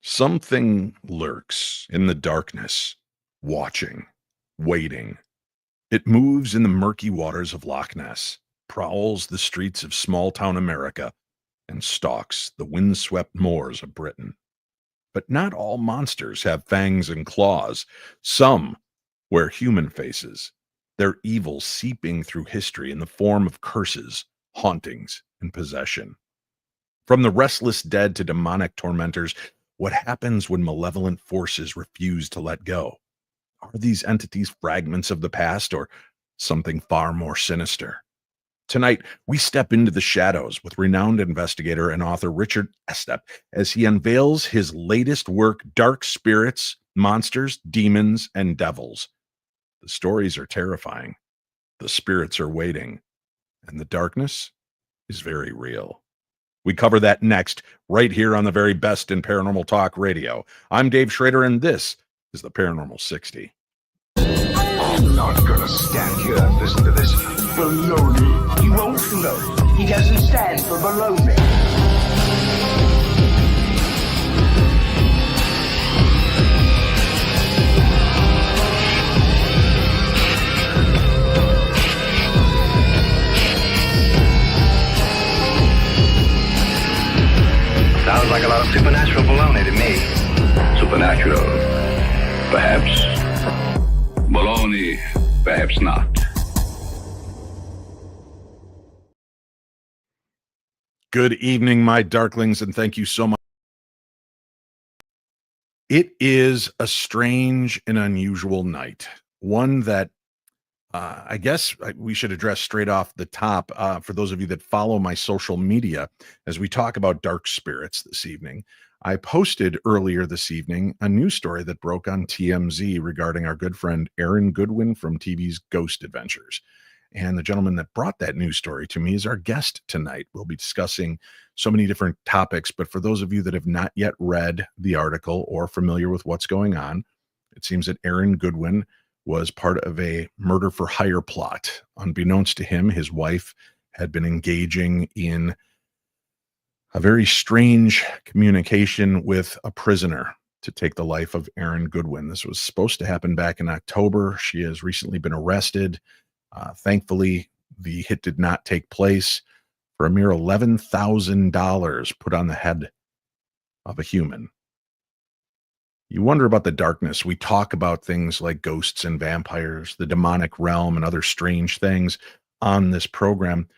Something lurks in the darkness, watching, waiting. It moves in the murky waters of Loch Ness, prowls the streets of small town America, and stalks the windswept moors of Britain. But not all monsters have fangs and claws. Some wear human faces, their evil seeping through history in the form of curses, hauntings, and possession. From the restless dead to demonic tormentors, what happens when malevolent forces refuse to let go? Are these entities fragments of the past or something far more sinister? Tonight, we step into the shadows with renowned investigator and author Richard Estep as he unveils his latest work, Dark Spirits, Monsters, Demons, and Devils. The stories are terrifying, the spirits are waiting, and the darkness is very real. We cover that next, right here on the very best in paranormal talk radio. I'm Dave Schrader, and this is the Paranormal 60. I'm not gonna stand here and listen to this baloney. He won't float. He doesn't stand for baloney. Sounds like a lot of supernatural baloney to me. Supernatural, perhaps. Baloney, perhaps not. Good evening, my darklings, and thank you so much. It is a strange and unusual night, one that I guess we should address straight off the top for those of you that follow my social media as we talk about dark spirits this evening. I posted earlier this evening a news story that broke on TMZ regarding our good friend Aaron Goodwin from TV's Ghost Adventures. And the gentleman that brought that news story to me is our guest tonight. We'll be discussing so many different topics, but for those of you that have not yet read the article or familiar with what's going on, it seems that Aaron Goodwin was part of a murder for hire plot. Unbeknownst to him, his wife had been engaging in a very strange communication with a prisoner to take the life of Aaron Goodwin. This was supposed to happen back in October. She has recently been arrested. Thankfully, the hit did not take place for a mere $11,000 put on the head of a human. You wonder about the darkness. We talk about things like ghosts and vampires, the demonic realm, and other strange things on this program.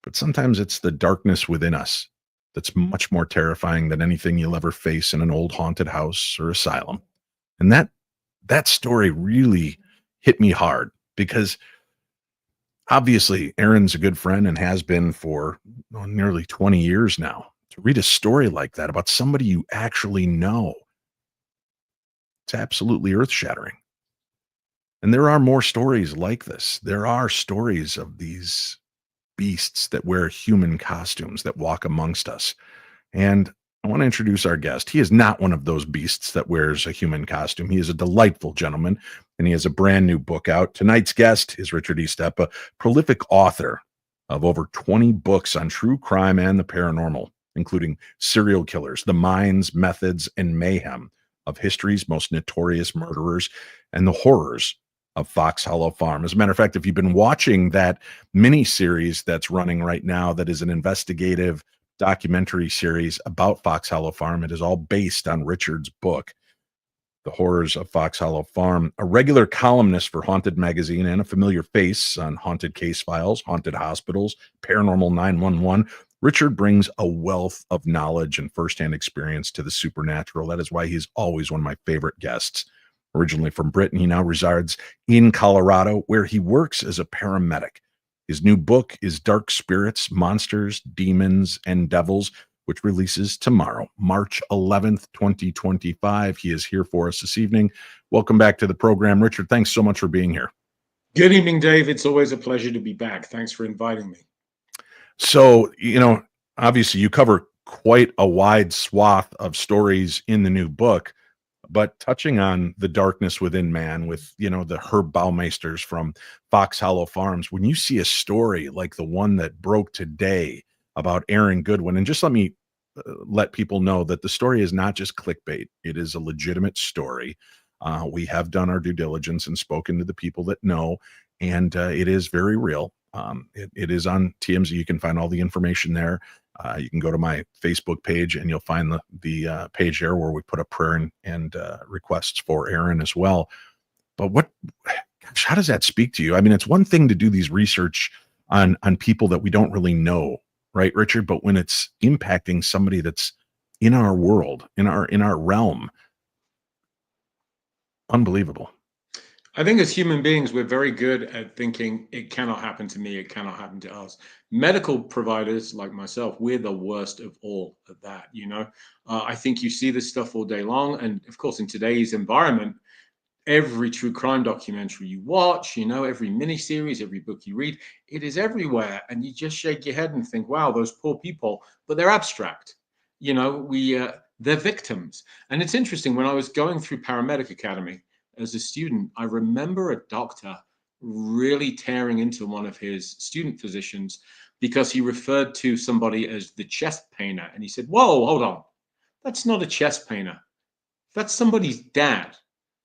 But sometimes it's the darkness within us that's much more terrifying than anything you'll ever face in an old haunted house or asylum. And that story really hit me hard because obviously Aaron's a good friend and has been for nearly 20 years now. To read a story like that about somebody you actually know, it's absolutely earth-shattering. And there are more stories like this. There are stories of these beasts that wear human costumes that walk amongst us. And I want to introduce our guest. He is not one of those beasts that wears a human costume. He is a delightful gentleman, and he has a brand new book out. Tonight's guest is Richard Estep, a prolific author of over 20 books on true crime and the paranormal, including serial killers, the minds, methods, and mayhem of history's most notorious murderers and the horrors of Fox Hollow Farm. As a matter of fact, if you've been watching that mini series that's running right now, that is an investigative documentary series about Fox Hollow Farm, it is all based on Richard's book, The Horrors of Fox Hollow Farm. A regular columnist for Haunted Magazine and a familiar face on Haunted Case Files, Haunted Hospitals, Paranormal 911, Richard brings a wealth of knowledge and firsthand experience to the supernatural. That is why he's always one of my favorite guests. Originally from Britain, he now resides in Colorado, where he works as a paramedic. His new book is Dark Spirits, Monsters, Demons, and Devils, which releases tomorrow, March 11th, 2025. He is here for us this evening. Welcome back to the program. Richard, thanks so much for being here. Good evening, Dave. It's always a pleasure to be back. Thanks for inviting me. So, obviously you cover quite a wide swath of stories in the new book, but touching on the darkness within man with, the Herb Baumeisters from Fox Hollow Farms, when you see a story like the one that broke today about Aaron Goodwin, and just let me let people know that the story is not just clickbait. It is a legitimate story. We have done our due diligence and spoken to the people that know, and it is very real. It is on TMZ. You can find all the information there. You can go to my Facebook page and you'll find the page there where we put up prayer and requests for Aaron as well. But gosh, how does that speak to you? I mean, it's one thing to do these research on people that we don't really know, right, Richard? But when it's impacting somebody that's in our world, in our realm, unbelievable. I think as human beings, we're very good at thinking it cannot happen to me, it cannot happen to us. Medical providers like myself, we're the worst of all at that, you know. I think you see this stuff all day long. And of course, in today's environment, every true crime documentary you watch, you know, every miniseries, every book you read, it is everywhere. And you just shake your head and think, wow, those poor people, but they're abstract. You know, they're victims. And it's interesting, when I was going through Paramedic Academy as a student, I remember a doctor really tearing into one of his student physicians because he referred to somebody as the chest painer. And he said, whoa, hold on. That's not a chest painer. That's somebody's dad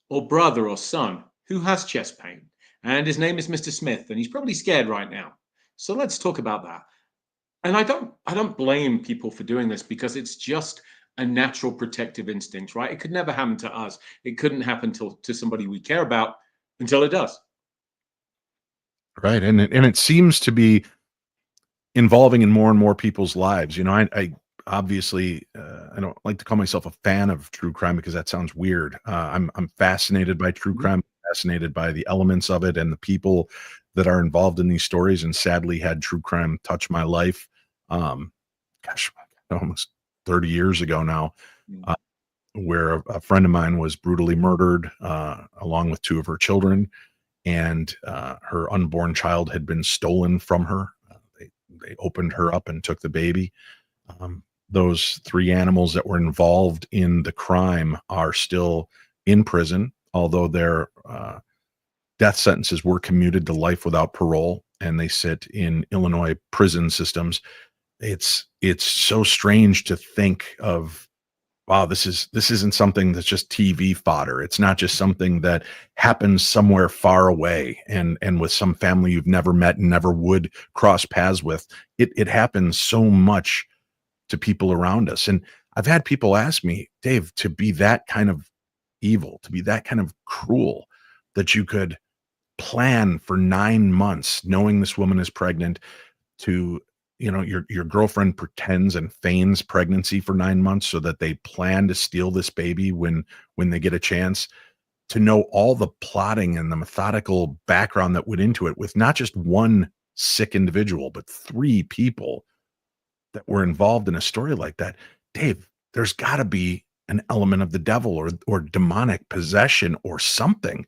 or brother or son who has chest pain. And his name is Mr. Smith, and he's probably scared right now. So let's talk about that. And I don't blame people for doing this, because it's just a natural protective instinct, right? It could never happen to us. It couldn't happen to somebody we care about until it does. Right. And it seems to be involving in more and more people's lives. You know, I obviously, I don't like to call myself a fan of true crime because that sounds weird. I'm fascinated by true crime, fascinated by the elements of it and the people that are involved in these stories, and sadly had true crime touch my life. Gosh, almost 30 years ago now, where a friend of mine was brutally murdered, along with two of her children, and her unborn child had been stolen from her. They opened her up and took the baby. Those three animals that were involved in the crime are still in prison, although their death sentences were commuted to life without parole, and they sit in Illinois prison systems. It's so strange to think of, wow, this isn't something that's just TV fodder. It's not just something that happens somewhere far away and with some family you've never met and never would cross paths with. It happens so much to people around us. And I've had people ask me, Dave, to be that kind of evil, to be that kind of cruel, that you could plan for 9 months knowing this woman is pregnant, to, you know, your girlfriend pretends and feigns pregnancy for 9 months so that they plan to steal this baby when they get a chance, to know all the plotting and the methodical background that went into it with not just one sick individual, but 3 people that were involved in a story like that. Dave, there's got to be an element of the devil or demonic possession or something.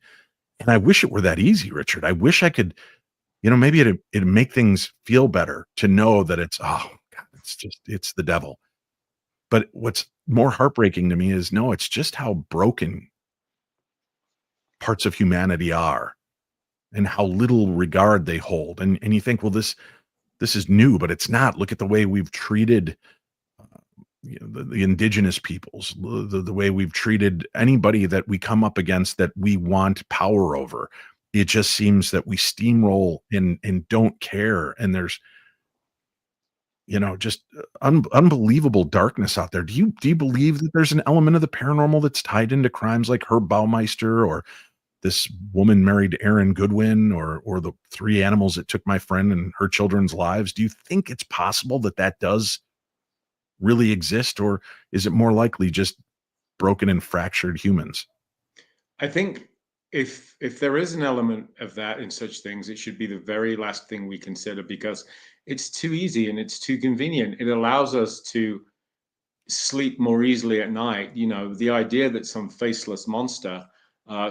And I wish it were that easy, Richard. I wish I could, you know, maybe it'd make things feel better to know that it's, oh God, it's the devil. But what's more heartbreaking to me is, no, it's just how broken parts of humanity are and how little regard they hold. And you think, well, this is new, but it's not. Look at the way we've treated you know, the indigenous peoples, the way we've treated anybody that we come up against that we want power over. It just seems that we steamroll and don't care. And there's, you know, just unbelievable darkness out there. Do you believe that there's an element of the paranormal that's tied into crimes like Herb Baumeister, or this woman married Aaron Goodwin, or the 3 animals that took my friend and her children's lives? Do you think it's possible that does really exist, or is it more likely just broken and fractured humans? I think if there is an element of that in such things, it should be the very last thing we consider, because it's too easy and it's too convenient. It allows us to sleep more easily at night. You know, the idea that some faceless monster,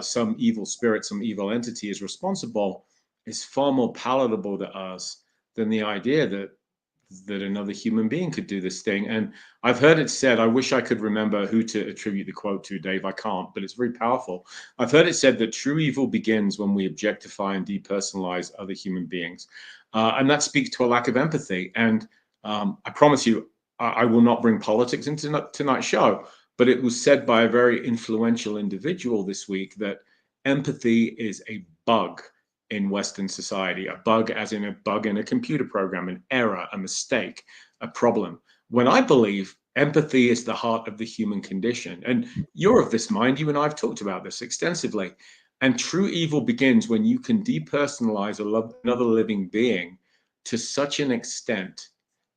some evil spirit, some evil entity is responsible is far more palatable to us than the idea that another human being could do this thing. And I've heard it said, I wish I could remember who to attribute the quote to, Dave. I can't, but it's very powerful. I've heard it said that true evil begins when we objectify and depersonalize other human beings. And that speaks to a lack of empathy. And I promise you, I will not bring politics into tonight's show, but it was said by a very influential individual this week that empathy is a bug in Western society, a bug as in a bug in a computer program, an error, a mistake, a problem. When I believe empathy is the heart of the human condition. And you're of this mind, you and I have talked about this extensively. And true evil begins when you can depersonalize another living being to such an extent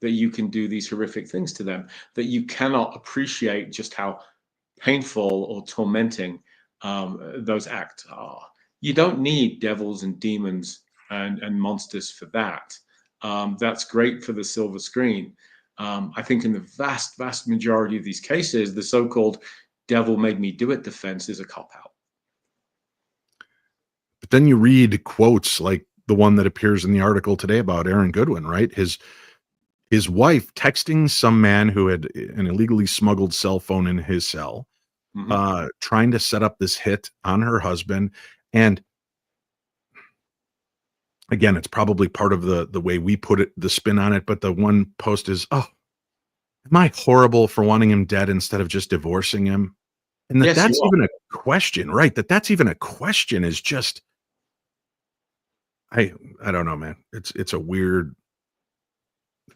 that you can do these horrific things to them, that you cannot appreciate just how painful or tormenting those acts are. You don't need devils and demons and monsters for that. That's great for the silver screen. I think in the vast, vast majority of these cases, the so-called devil made me do it defense is a cop-out. But then you read quotes like the one that appears in the article today about Aaron Goodwin, right? His wife texting some man who had an illegally smuggled cell phone in his cell, trying to set up this hit on her husband. And again, it's probably part of the way we put it, the spin on it. But the one post is, "Oh, am I horrible for wanting him dead instead of just divorcing him?" And Yes, that's you are. even a question, right? That's even a question is just, I don't know, man. It's a weird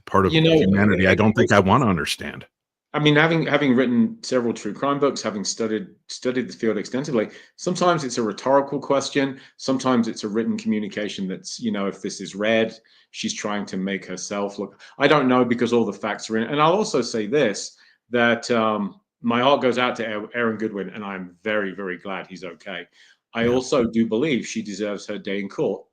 part of You know, humanity I don't think I want to understand. I mean, having written several true crime books, having studied the field extensively, sometimes it's a rhetorical question. Sometimes it's a written communication that's, if this is read, she's trying to make herself look. I don't know because all the facts are in. And I'll also say this, that my heart goes out to Aaron Goodwin, and I'm very, very glad he's okay. I also do believe she deserves her day in court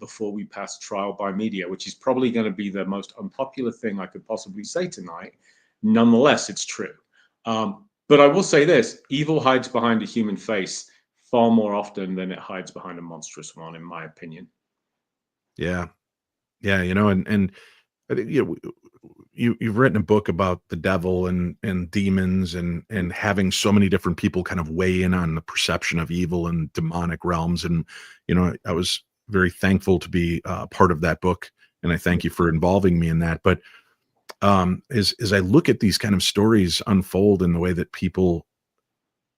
before we pass trial by media, which is probably going to be the most unpopular thing I could possibly say tonight. Nonetheless, it's true. But I will say this, evil hides behind a human face far more often than it hides behind a monstrous one, in my opinion. Yeah. Yeah. And I think, you've written a book about the devil and demons and having so many different people kind of weigh in on the perception of evil and demonic realms. And, I was very thankful to be part of that book. And I thank you for involving me in that. But as I look at these kind of stories unfold in the way that people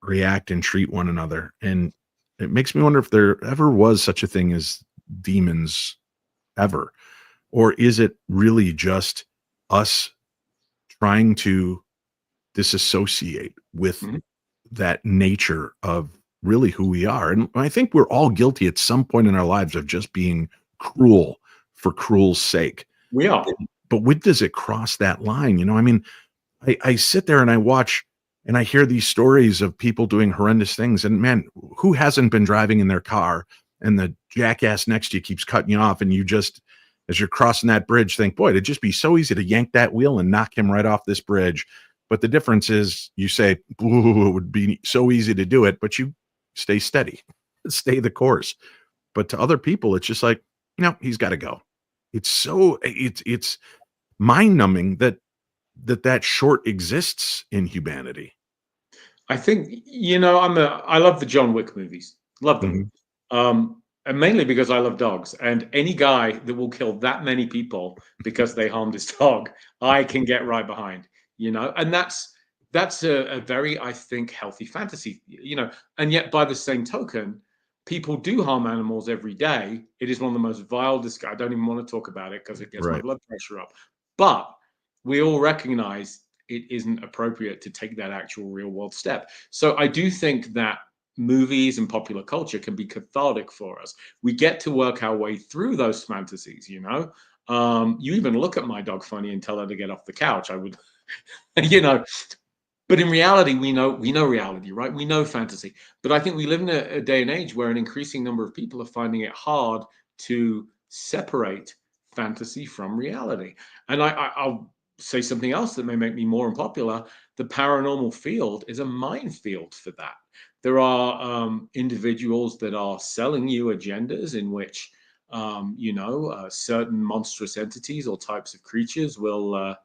react and treat one another, and it makes me wonder if there ever was such a thing as demons ever, or is it really just us trying to disassociate with that nature of really who we are? And I think we're all guilty at some point in our lives of just being cruel for cruel's sake. We are. But when does it cross that line? I mean, I sit there and I watch and I hear these stories of people doing horrendous things. And man, who hasn't been driving in their car and the jackass next to you keeps cutting you off, and you just, as you're crossing that bridge, think, boy, it'd just be so easy to yank that wheel and knock him right off this bridge. But the difference is you say, ooh, it would be so easy to do it, but you stay steady, stay the course. But to other people, it's just like, no, he's got to go. It's mind-numbing that short exists in humanity. I think, I love the John Wick movies. Love them. And mainly because I love dogs. And any guy that will kill that many people because they harmed his dog, I can get right behind, and that's a very, I think, healthy fantasy, and yet by the same token, people do harm animals every day. It is one of the most vile I don't even want to talk about it because it gets my blood pressure up. But we all recognize it isn't appropriate to take that actual real world step. So I do think that movies and popular culture can be cathartic for us. We get to work our way through those fantasies, You even look at my dog funny and tell her to get off the couch. I would, But in reality, we know reality, right? We know fantasy. But I think we live in a day and age where an increasing number of people are finding it hard to separate fantasy from reality. And I'll say something else that may make me more unpopular. The paranormal field is a minefield for that. There are individuals that are selling you agendas in which, certain monstrous entities or types of creatures will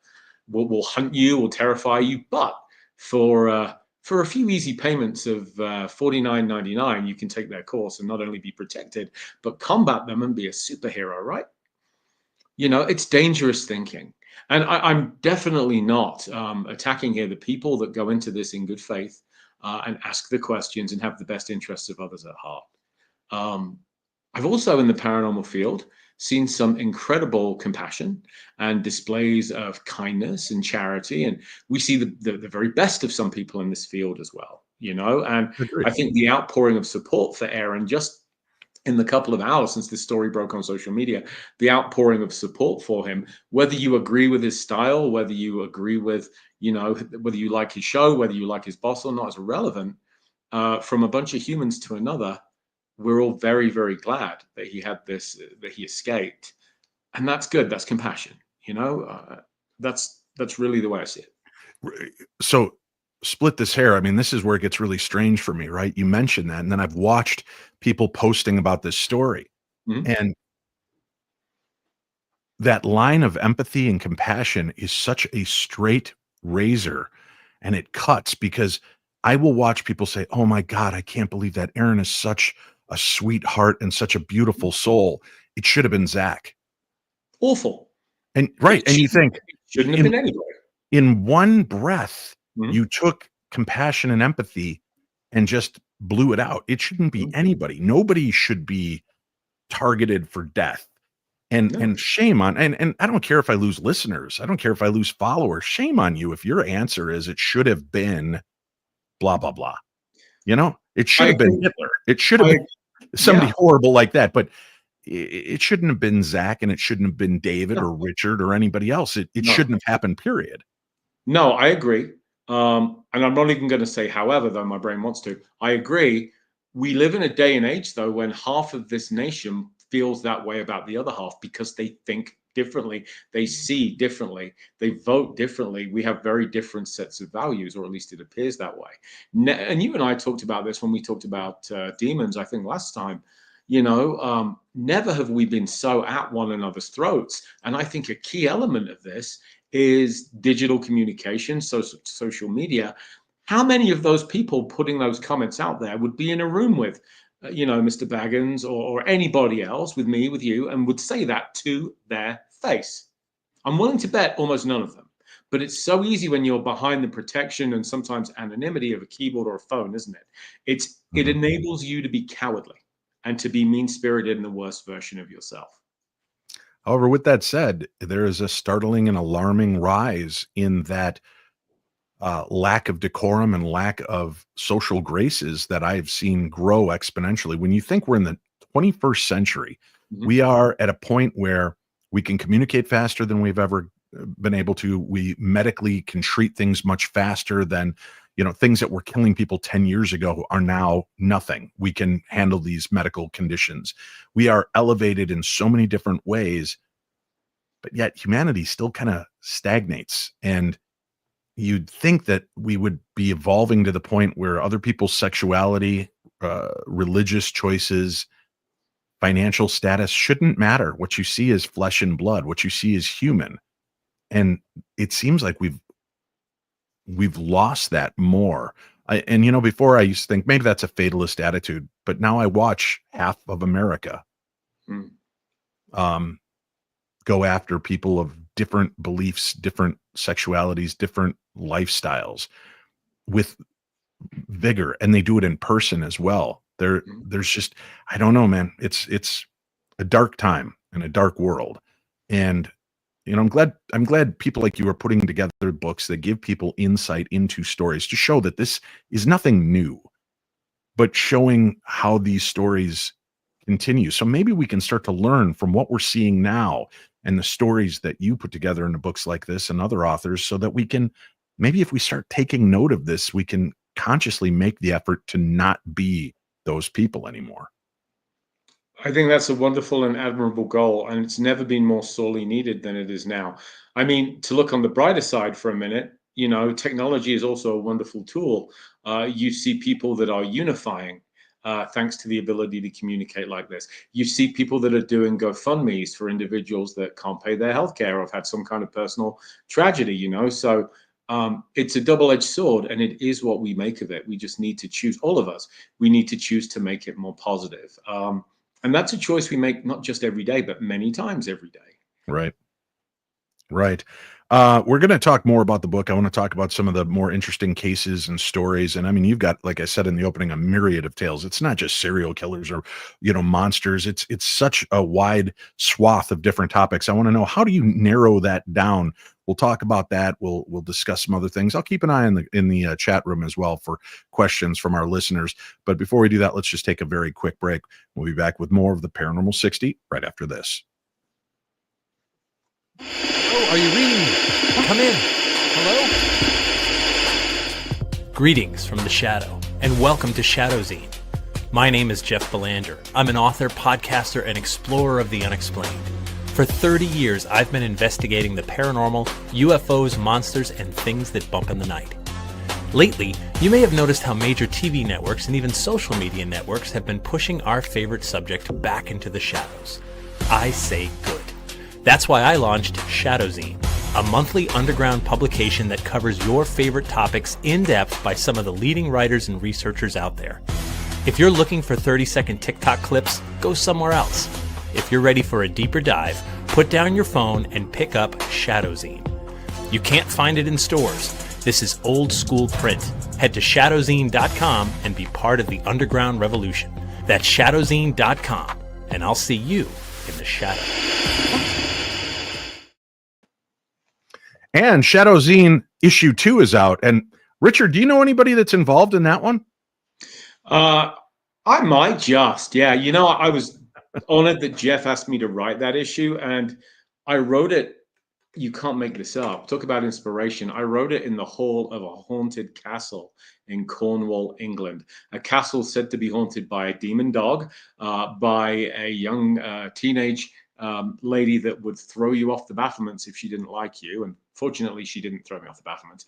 hunt you or terrify you. But for a few easy payments of $49.99, you can take their course and not only be protected, but combat them and be a superhero, right? It's dangerous thinking. And I'm definitely not attacking here the people that go into this in good faith and ask the questions and have the best interests of others at heart. Um, I've also, in the paranormal field, seen some incredible compassion and displays of kindness and charity. And we see the very best of some people in this field as well, you know. And I Agreed. think the outpouring of support for Aaron just in the couple of hours since this story broke on social media, the outpouring of support for him, whether you agree with his style, whether you agree with, you know, whether you like his show, whether you like his boss or not, is irrelevant. From a bunch of humans to another, we're all very, very glad that he had this, that he escaped, and that's good. That's compassion. You know, that's really the way I see it. So split this hair. I mean, this is where it gets really strange for me, right? You mentioned that, and then I've watched people posting about this story, Mhm. and that line of empathy and compassion is such a straight razor, and it cuts because I will watch people say, "Oh my God, I can't believe that Aaron is such a sweetheart and such a beautiful soul. It should have been Zach." Awful. And right, and you think It shouldn't have in been anybody. one breath, Mhm. you took compassion and empathy and just blew it out. It shouldn't be Mhm. anybody. Nobody should be targeted for death. No. And shame on, and I don't care if I lose listeners. I don't care if I lose followers. Shame on you if your answer is it should have been blah blah blah. You know? It should I have been agree. Hitler. It should have I been somebody Yeah. horrible like that, but it shouldn't have been Zach, and it shouldn't have been David No. or Richard or anybody else. It No. shouldn't have happened, period. No, I agree. And I'm not even going to say however, though my brain wants to. I agree. We live in a day and age, though, when half of this nation feels that way about the other half because they think differently, they see differently, they vote differently. We have very different sets of values, or at least it appears that way. And you and I talked about this when we talked about demons, I think last time. You know, never have we been so at one another's throats. And I think a key element of this is digital communication, so social media. How many of those people putting those comments out there would be in a room with, you know, Mr. Baggins or anybody else, with me, with you, and would say that to their face? I'm willing to bet almost none of them. But it's so easy when you're behind the protection and sometimes anonymity of a keyboard or a phone, isn't it? It Mhm. enables you to be cowardly and to be mean spirited and the worst version of yourself. However, with that said, there is a startling and alarming rise in that lack of decorum and lack of social graces that I've seen grow exponentially. When you think we're in the 21st century, Mhm. we are at a point where we can communicate faster than we've ever been able to. We medically can treat things much faster than, you know, things that were killing people 10 years ago are now nothing. We can handle these medical conditions. We are elevated in so many different ways, but yet humanity still kind of stagnates. And you'd think that we would be evolving to the point where other people's sexuality, religious choices, financial status shouldn't matter. What you see is flesh and blood. What you see is human. And it seems like we've lost that more. And you know, before I used to think maybe that's a fatalist attitude, but now I watch half of America Mm. um, go after people of different beliefs, different sexualities, different lifestyles with vigor, and they do it in person as well. Mhm. There's just I don't know, man. It's a dark time and a dark world. And you know, I'm glad people like you are putting together books that give people insight into stories to show that this is nothing new, but showing how these stories continue. So maybe we can start to learn from what we're seeing now and the stories that you put together in the books like this and other authors so that we can maybe if we start taking note of this, we can consciously make the effort to not be those people anymore. I think that's a wonderful and admirable goal, and it's never been more sorely needed than it is now. I mean, to look on the brighter side for a minute, you know, technology is also a wonderful tool. You see people that are unifying thanks to the ability to communicate like this. You see people that are doing GoFundMe's for individuals that can't pay their healthcare or have had some kind of personal tragedy, you know. So it's a double-edged sword, and it is what we make of it. We just need to choose, all of us, we need to choose to make it more positive. And that's a choice we make not just every day, but many times every day. Right. Right. We're going to talk more about the book. I want to talk about some of the more interesting cases and stories. And I mean, you've got, like I said in the opening, a myriad of tales. It's not just serial killers or, monsters. It's such a wide swath of different topics. I want to know, how do you narrow that down? We'll talk about that. We'll discuss some other things. I'll keep an eye in the chat room as well for questions from our listeners. But before we do that, let's just take a very quick break. We'll be back with more of the Paranormal 60 right after this. Oh, are you reading me? Come in. Hello? Greetings from the Shadow, and welcome to Shadowzine. My name is Jeff Belanger. I'm an author, podcaster, and explorer of the unexplained. For 30 years, I've been investigating the paranormal, UFOs, monsters, and things that bump in the night. Lately, you may have noticed how major TV networks and even social media networks have been pushing our favorite subject back into the shadows. I say good. That's why I launched Shadowzine, a monthly underground publication that covers your favorite topics in depth by some of the leading writers and researchers out there. If you're looking for 30-second TikTok clips, go somewhere else. If you're ready for a deeper dive, put down your phone and pick up Shadowzine. You can't find it in stores. This is old school print. Head to shadowzine.com and be part of the underground revolution. That's shadowzine.com, and I'll see you in the shadow. And Shadowzine issue 2 is out. And Richard, do you know anybody that's involved in that one? I might just, yeah. I was honored that Jeff asked me to write that issue, and I wrote it. You can't make this up. Talk about inspiration. I wrote it in the hall of a haunted castle in Cornwall, England. A castle said to be haunted by a demon dog, by a young teenage lady that would throw you off the battlements if she didn't like you. And fortunately, she didn't throw me off the battlements.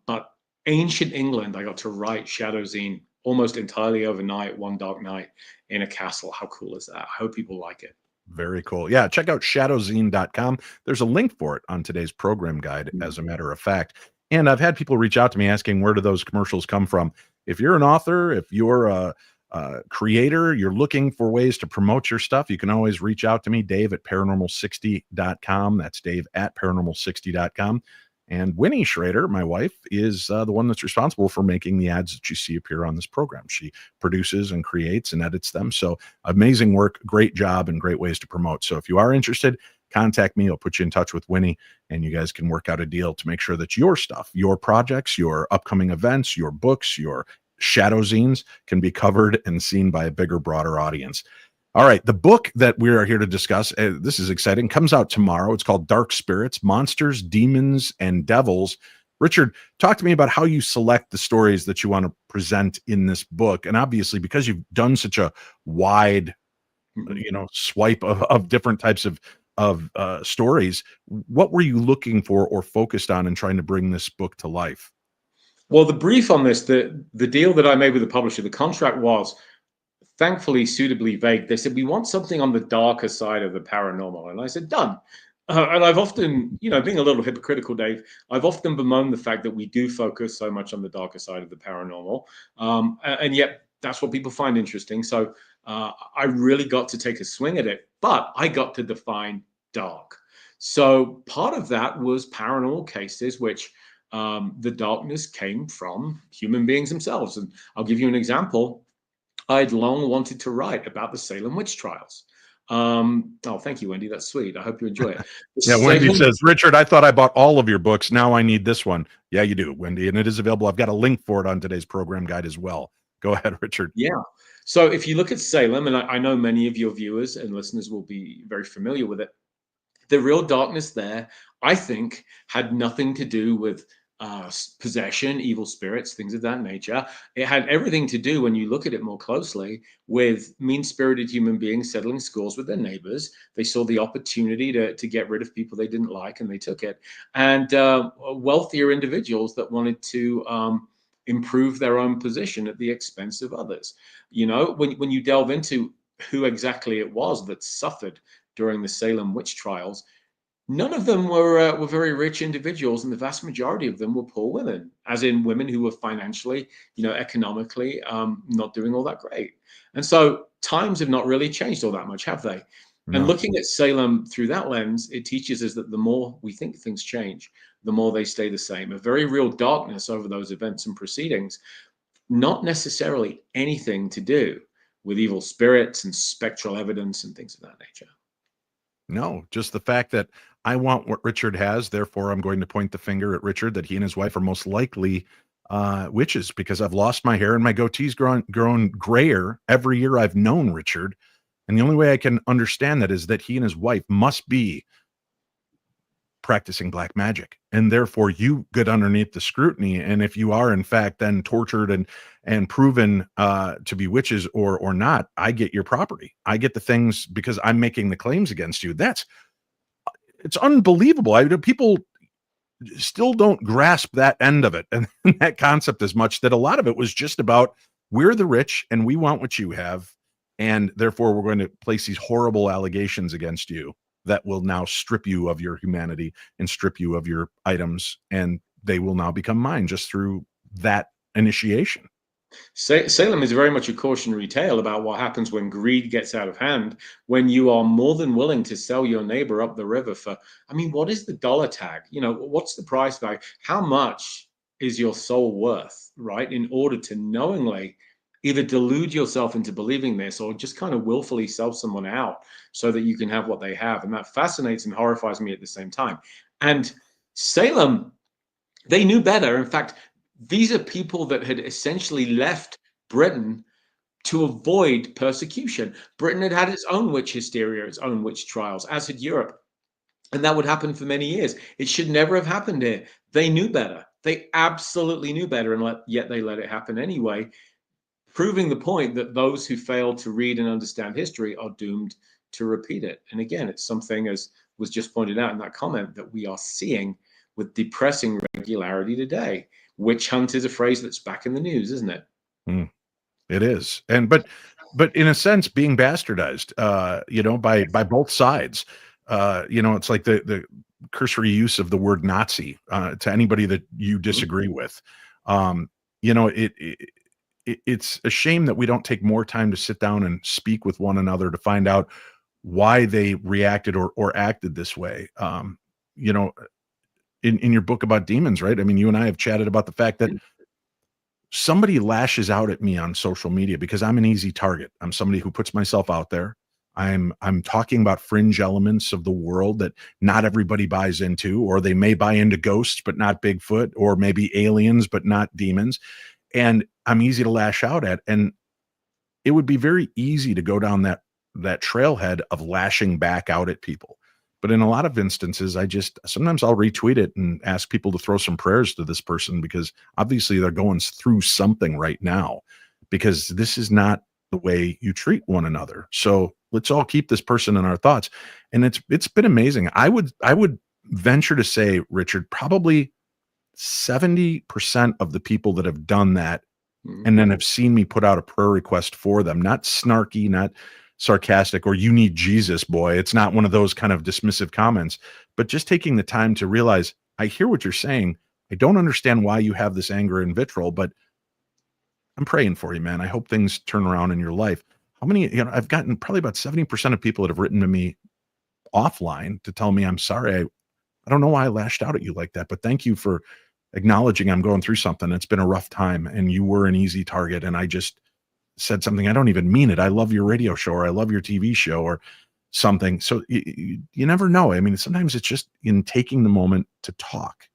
But ancient England, I got to write Shadowzine almost entirely overnight, one dark night in a castle. How cool is that? I hope people like it. Very cool. Yeah, check out shadowzine.com. There's a link for it on today's program guide, as a matter of fact. And I've had people reach out to me asking, where do those commercials come from? If you're an author, if you're a creator, you're looking for ways to promote your stuff, you can always reach out to me, Dave at paranormal60.com. That's Dave at paranormal60.com. And Winnie Schrader, my wife, is the one that's responsible for making the ads that you see appear on this program. She produces and creates and edits them. So amazing work, great job, and great ways to promote. So if you are interested, contact me. I'll put you in touch with Winnie, and you guys can work out a deal to make sure that your stuff, your projects, your upcoming events, your books, your Shadowzines can be covered and seen by a bigger, broader audience. All right, the book that we are here to discuss, this is exciting, comes out tomorrow. It's called Dark Spirits, Monsters, Demons, and Devils. Richard, talk to me about how you select the stories that you want to present in this book. And obviously, because you've done such a wide, swipe of different types of stories, what were you looking for or focused on in trying to bring this book to life? Well, the brief on this, the deal that I made with the publisher, the contract was thankfully suitably vague. They said, we want something on the darker side of the paranormal. And I said, done. And I've often, being a little hypocritical, Dave, I've often bemoaned the fact that we do focus so much on the darker side of the paranormal. And yet that's what people find interesting. So I really got to take a swing at it, but I got to define dark. So part of that was paranormal cases, which the darkness came from human beings themselves. And I'll give you an example. I'd long wanted to write about the Salem witch trials. Oh, thank you, Wendy. That's sweet. I hope you enjoy it. Yeah, Wendy says, Richard, I thought I bought all of your books. Now I need this one. Yeah, you do, Wendy. And it is available. I've got a link for it on today's program guide as well. Go ahead, Richard. Yeah. So if you look at Salem, and I know many of your viewers and listeners will be very familiar with it, the real darkness there, I think, had nothing to do with possession, evil spirits, things of that nature. It had everything to do, when you look at it more closely, with mean-spirited human beings settling scores with their neighbors. They saw the opportunity to get rid of people they didn't like, and they took it. And wealthier individuals that wanted to improve their own position at the expense of others. When you delve into who exactly it was that suffered during the Salem witch trials, none of them were very rich individuals, and the vast majority of them were poor women, as in women who were financially, economically not doing all that great. And so times have not really changed all that much, have they? And No. looking at Salem through that lens, it teaches us that the more we think things change, the more they stay the same. A very real darkness over those events and proceedings, not necessarily anything to do with evil spirits and spectral evidence and things of that nature. No, just the fact that I want what Richard has, therefore I'm going to point the finger at Richard that he and his wife are most likely witches because I've lost my hair and my goatee's grown grayer every year I've known Richard. And the only way I can understand that is that he and his wife must be practicing black magic. And therefore you get underneath the scrutiny. And if you are in fact then tortured and proven to be witches or not, I get your property. I get the things because I'm making the claims against you. It's unbelievable. People still don't grasp that end of it and that concept as much, that a lot of it was just about we're the rich and we want what you have. And therefore we're going to place these horrible allegations against you that will now strip you of your humanity and strip you of your items. And they will now become mine just through that initiation. Salem is very much a cautionary tale about what happens when greed gets out of hand, when you are more than willing to sell your neighbor up the river for, I mean, what is the dollar tag? You know, what's the price tag? How much is your soul worth, right? In order to knowingly either delude yourself into believing this or just kind of willfully sell someone out so that you can have what they have. And that fascinates and horrifies me at the same time. And Salem, they knew better. In fact, these are people that had essentially left Britain to avoid persecution. Britain had had its own witch hysteria, its own witch trials, as had Europe. And that would happen for many years. It should never have happened here. They knew better. They absolutely knew better, and yet they let it happen anyway, proving the point that those who fail to read and understand history are doomed to repeat it. And again, it's something, as was just pointed out in that comment, that we are seeing with depressing regularity today. Witch hunt is a phrase that's back in the news, isn't it? It is. And but in a sense being bastardized by both sides. It's like the cursory use of the word Nazi to anybody that you disagree with. It's a shame that we don't take more time to sit down and speak with one another to find out why they reacted or acted this way. In your book about demons, right? I mean, you and I have chatted about the fact that somebody lashes out at me on social media because I'm an easy target. I'm somebody who puts myself out there. I'm talking about fringe elements of the world that not everybody buys into, or they may buy into ghosts, but not Bigfoot, or maybe aliens, but not demons. And I'm easy to lash out at. And it would be very easy to go down that trailhead of lashing back out at people. But in a lot of instances, sometimes I'll retweet it and ask people to throw some prayers to this person because obviously they're going through something right now, because this is not the way you treat one another. So let's all keep this person in our thoughts. And it's been amazing. I would venture to say, Richard, probably 70% of the people that have done that and then have seen me put out a prayer request for them, not snarky, not sarcastic, or you need Jesus, boy. It's not one of those kind of dismissive comments, but just taking the time to realize, I hear what you're saying. I don't understand why you have this anger and vitriol, but I'm praying for you, man. I hope things turn around in your life. How many, I've gotten probably about 70% of people that have written to me offline to tell me, I'm sorry. I don't know why I lashed out at you like that, but thank you for acknowledging I'm going through something. It's been a rough time and you were an easy target. And I just said something. I don't even mean it. I love your radio show, or I love your TV show, or something. So you never know. I mean, sometimes it's just in taking the moment to talk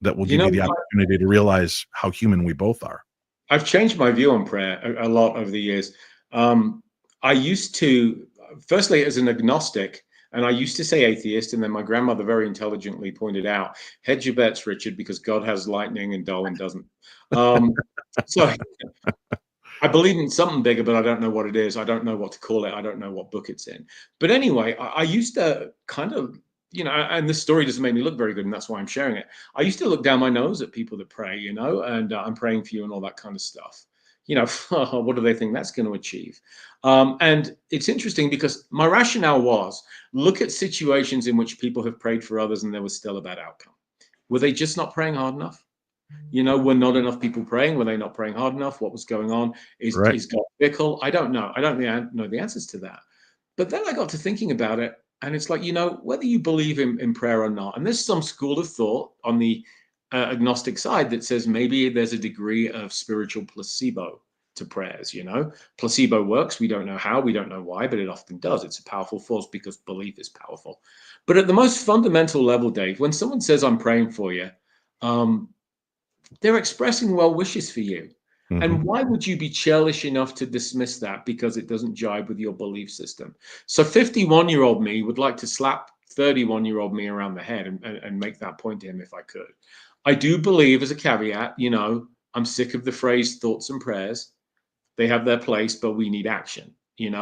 that will give you the opportunity to realize how human we both are. I've changed my view on prayer a lot over the years. I used to, firstly, as an agnostic, and I used to say atheist, and then my grandmother very intelligently pointed out, hedge your bets, Richard, because God has lightning and Darwin doesn't. So I believe in something bigger, but I don't know what it is. I don't know what to call it. I don't know what book it's in. But anyway, I used to kind of, and this story doesn't make me look very good, and that's why I'm sharing it. I used to look down my nose at people that pray, and I'm praying for you and all that kind of stuff. What do they think that's going to achieve? And it's interesting because my rationale was, look at situations in which people have prayed for others and there was still a bad outcome. Were they just not praying hard enough? Were not enough people praying? Were they not praying hard enough? What was going on? Is God fickle? I don't know. I don't know the answers to that. But then I got to thinking about it, and it's like, whether you believe in prayer or not, and there's some school of thought on the agnostic side that says maybe there's a degree of spiritual placebo to prayers. Placebo works. We don't know how, we don't know why, but it often does. It's a powerful force because belief is powerful. But at the most fundamental level, Dave, when someone says, I'm praying for you, they're expressing well wishes for you. And why would you be churlish enough to dismiss that because it doesn't jibe with your belief system? So 51-year-old me would like to slap 31-year-old me around the head and make that point to him if I could. I do believe, as a caveat, I'm sick of the phrase thoughts and prayers. They have their place, but we need action. It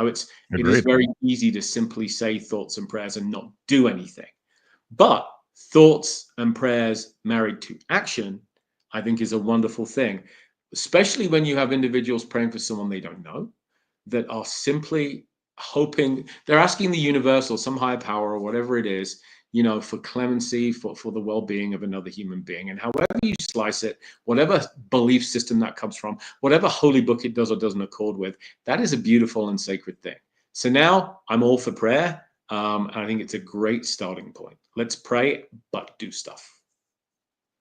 is very easy to simply say thoughts and prayers and not do anything. But thoughts and prayers married to action, I think, is a wonderful thing, especially when you have individuals praying for someone they don't know, that are simply hoping, they're asking the universe or some higher power or whatever it is, for clemency, for the well-being of another human being. And however you slice it, whatever belief system that comes from, whatever holy book it does or doesn't accord with, that is a beautiful and sacred thing. So now I'm all for prayer. And I think it's a great starting point. Let's pray, but do stuff.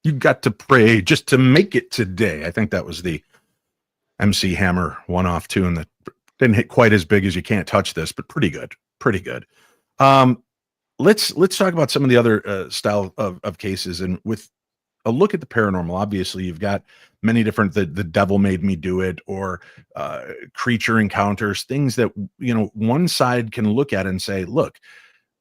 You got to pray just to make it today. I think that was the MC Hammer one-off tune that didn't hit quite as big as You Can't Touch This, but pretty good. Pretty good. Let's talk about some of the other style of cases. And with a look at the paranormal, obviously you've got many different, the devil made me do it, or creature encounters, things that, one side can look at and say, look,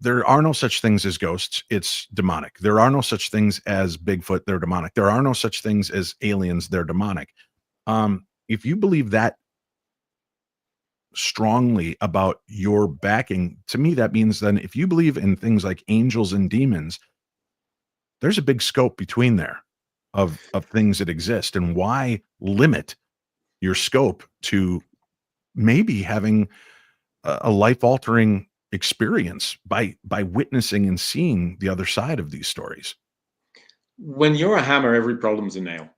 there are no such things as ghosts. It's demonic. There are no such things as Bigfoot. They're demonic. There are no such things as aliens. They're demonic. If you believe that strongly about your backing, to me, that means then if you believe in things like angels and demons, there's a big scope between there of things that exist. And why limit your scope to maybe having a life-altering experience by witnessing and seeing the other side of these stories? When you're a hammer, every problem's a nail.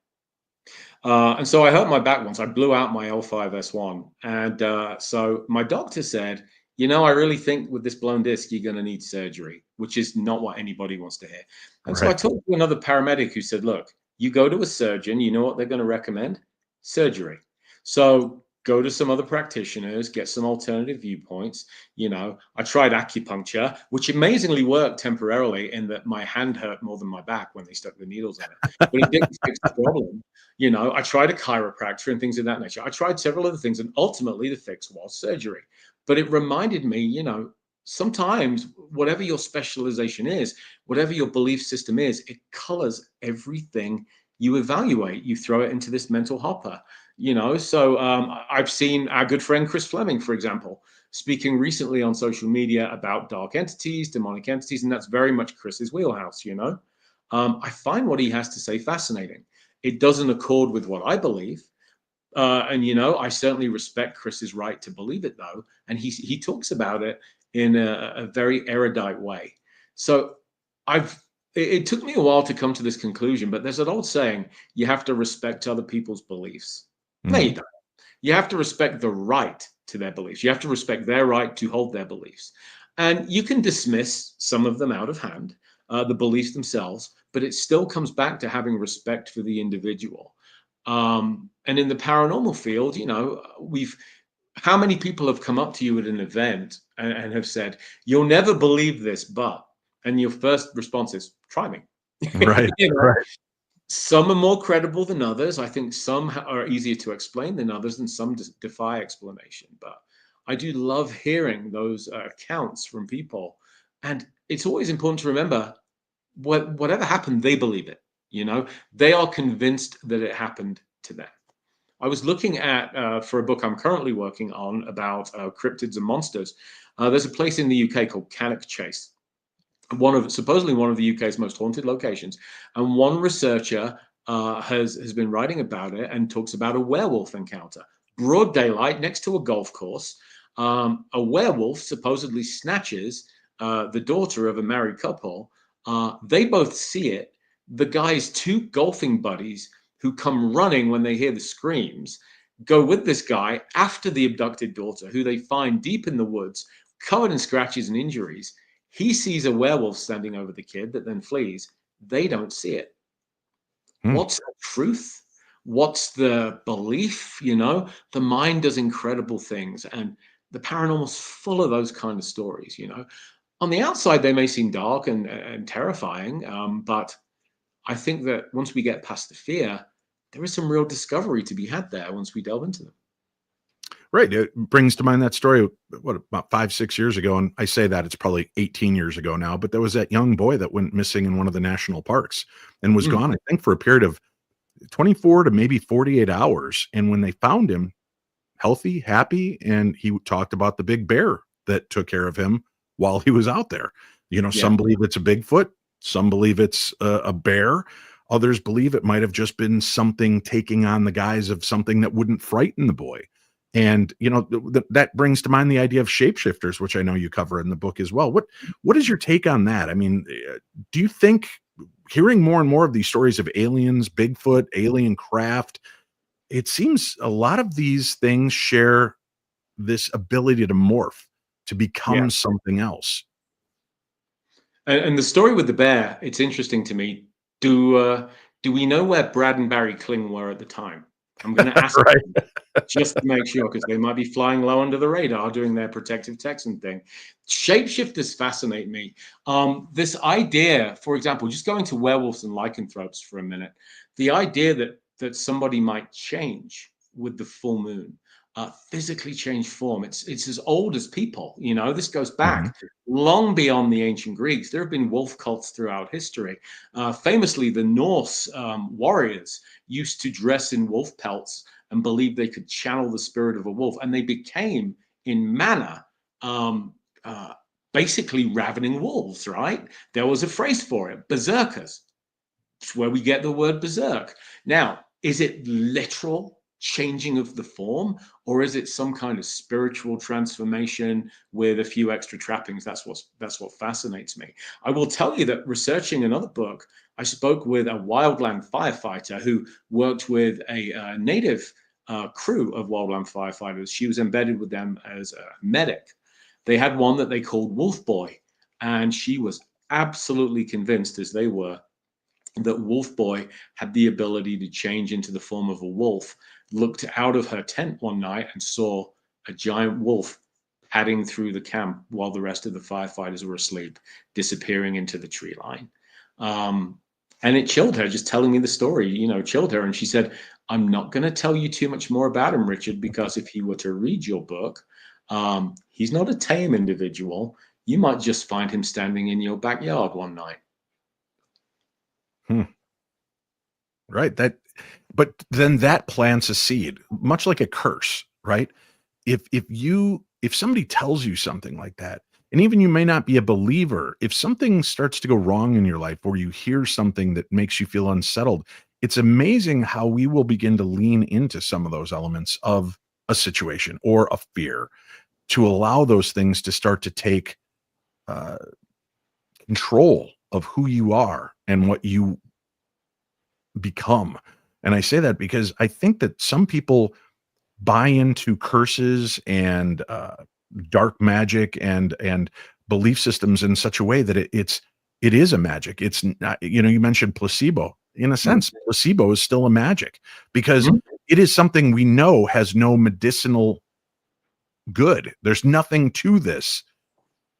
And so I hurt my back once. I blew out my L5S1. And so my doctor said, I really think with this blown disc, you're going to need surgery, which is not what anybody wants to hear. And so I talked to another paramedic who said, look, you go to a surgeon, you know what they're going to recommend? Surgery. So go to some other practitioners, get some alternative viewpoints. I tried acupuncture, which amazingly worked temporarily in that my hand hurt more than my back when they stuck the needles in it. But it didn't fix the problem. I tried a chiropractor and things of that nature. I tried several other things, and ultimately the fix was surgery. But it reminded me, sometimes whatever your specialization is, whatever your belief system is, it colors everything you evaluate. You throw it into this mental hopper. So I've seen our good friend Chris Fleming, for example, speaking recently on social media about dark entities, demonic entities, and that's very much Chris's wheelhouse. I find what he has to say fascinating. It doesn't accord with what I believe. And I certainly respect Chris's right to believe it, though. And he talks about it in a very erudite way. So it took me a while to come to this conclusion, but there's an old saying, you have to respect other people's beliefs. No, you don't. You have to respect the right to their beliefs. You have to respect their right to hold their beliefs. And you can dismiss some of them out of hand, the beliefs themselves, but it still comes back to having respect for the individual. And in the paranormal field, how many people have come up to you at an event and have said, you'll never believe this, and your first response is, try me. Right. Right. Some are more credible than others. I think some are easier to explain than others, and some defy explanation. But I do love hearing those accounts from people. And it's always important to remember, whatever happened, they believe it. They are convinced that it happened to them. I was looking at, for a book I'm currently working on about cryptids and monsters. There's a place in the UK called Cannock Chase, supposedly one of the UK's most haunted locations. And one researcher has been writing about it and talks about a werewolf encounter. Broad daylight next to a golf course. A werewolf supposedly snatches the daughter of a married couple. They both see it. The guy's two golfing buddies, who come running when they hear the screams, go with this guy after the abducted daughter, who they find deep in the woods covered in scratches and injuries. He sees a werewolf standing over the kid that then flees. They don't see it. What's the truth? What's the belief? You know, the mind does incredible things, and the paranormal's full of those kind of stories. You know, on the outside they may seem dark and terrifying, but I think that once we get past the fear, there is some real discovery to be had there once we delve into them. Right. It brings to mind that story, what, about 5, 6 years ago. And I say that it's probably 18 years ago now, but there was that young boy that went missing in one of the national parks and was gone, I think, for a period of 24 to maybe 48 hours. And when they found him, healthy, happy, and he talked about the big bear that took care of him while he was out there. You know, some believe it's a Bigfoot, some believe it's a bear. Others believe it might have just been something taking on the guise of something that wouldn't frighten the boy. And, you know, that brings to mind the idea of shapeshifters, which I know you cover in the book as well. What is your take on that? I mean, do you think hearing more and more of these stories of aliens, Bigfoot, alien craft, it seems a lot of these things share this ability to morph, to become something else? And the story with the bear, it's interesting to me. Do we know where Brad and Barry Kling were at the time? I'm going to ask Right. them just to make sure, because they might be flying low under the radar doing their protective Texan thing. Shapeshifters fascinate me. This idea, for example, just going to werewolves and lycanthropes for a minute, the idea that somebody might change with the full moon, physically change form. It's as old as people. You know, this goes back long beyond the ancient Greeks. There have been wolf cults throughout history. Famously, the Norse warriors used to dress in wolf pelts and believed they could channel the spirit of a wolf, and they became, in manner, basically ravening wolves. Right? There was a phrase for it: berserkers. It's where we get the word berserk. Now, is it literal changing of the form, or is it some kind of spiritual transformation with a few extra trappings? That's what fascinates me. I will tell you that researching another book, I spoke with a wildland firefighter who worked with a native crew of wildland firefighters. She was embedded with them as a medic. They had one that they called Wolf Boy, and she was absolutely convinced, as they were, that Wolf Boy had the ability to change into the form of a wolf. Looked out of her tent one night and saw a giant wolf padding through the camp while the rest of the firefighters were asleep, disappearing into the tree line. And it chilled her, just telling me the story, you know, chilled her. And she said, I'm not going to tell you too much more about him, Richard, because if he were to read your book, he's not a tame individual. You might just find him standing in your backyard one night. Right. But then that plants a seed, much like a curse, right? If somebody tells you something like that, and even you may not be a believer, if something starts to go wrong in your life, or you hear something that makes you feel unsettled, it's amazing how we will begin to lean into some of those elements of a situation or a fear to allow those things to start to take control of who you are and what you become. And I say that because I think that some people buy into curses and dark magic and belief systems in such a way that it is a magic. It's not, you know, you mentioned placebo. In a sense, placebo is still a magic because it is something we know has no medicinal good. There's nothing to this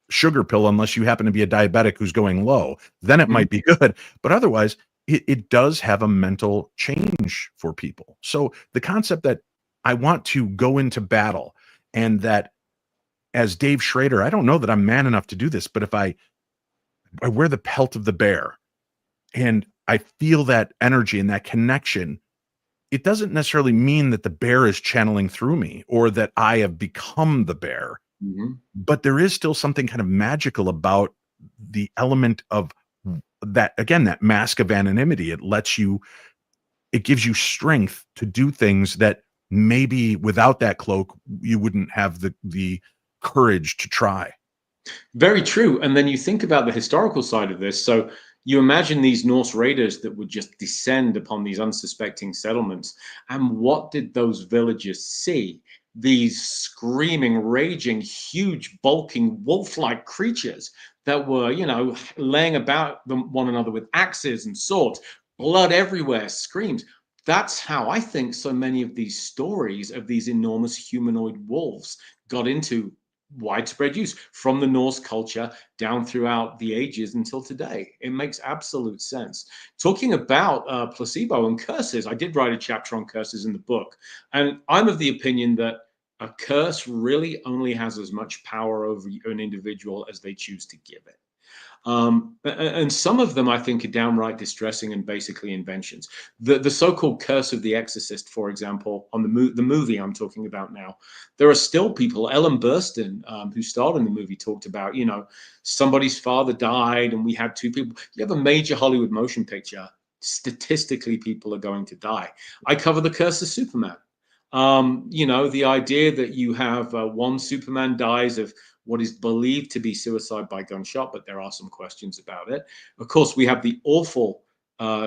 sugar pill unless you happen to be a diabetic who's going low. Then it might be good, but otherwise it does have a mental change for people. So the concept that I want to go into battle, and that as Dave Schrader, I don't know that I'm man enough to do this, but if I wear the pelt of the bear and I feel that energy and that connection, it doesn't necessarily mean that the bear is channeling through me or that I have become the bear. But there is still something kind of magical about the element of that, again, that mask of anonymity. It gives you strength to do things that maybe without that cloak, you wouldn't have the courage to try. Very true. And then you think about the historical side of this. So you imagine these Norse raiders that would just descend upon these unsuspecting settlements. And what did those villagers see? these screaming, raging, huge, bulking, wolf-like creatures that were, laying about one another with axes and swords, blood everywhere, screams. That's how I think so many of these stories of these enormous humanoid wolves got into widespread use from the Norse culture down throughout the ages until today. It makes absolute sense. Talking about placebo and curses, I did write a chapter on curses in the book, and I'm of the opinion that a curse really only has as much power over an individual as they choose to give it. And some of them I think are downright distressing and basically inventions. The so-called Curse of the Exorcist, for example, on the movie I'm talking about now, there are still people. Ellen Burstyn, who starred in the movie, talked about, somebody's father died and we had two people. You have a major Hollywood motion picture, statistically people are going to die. I cover the Curse of Superman. The idea that you have one Superman dies of what is believed to be suicide by gunshot, but there are some questions about it. Of course, we have the awful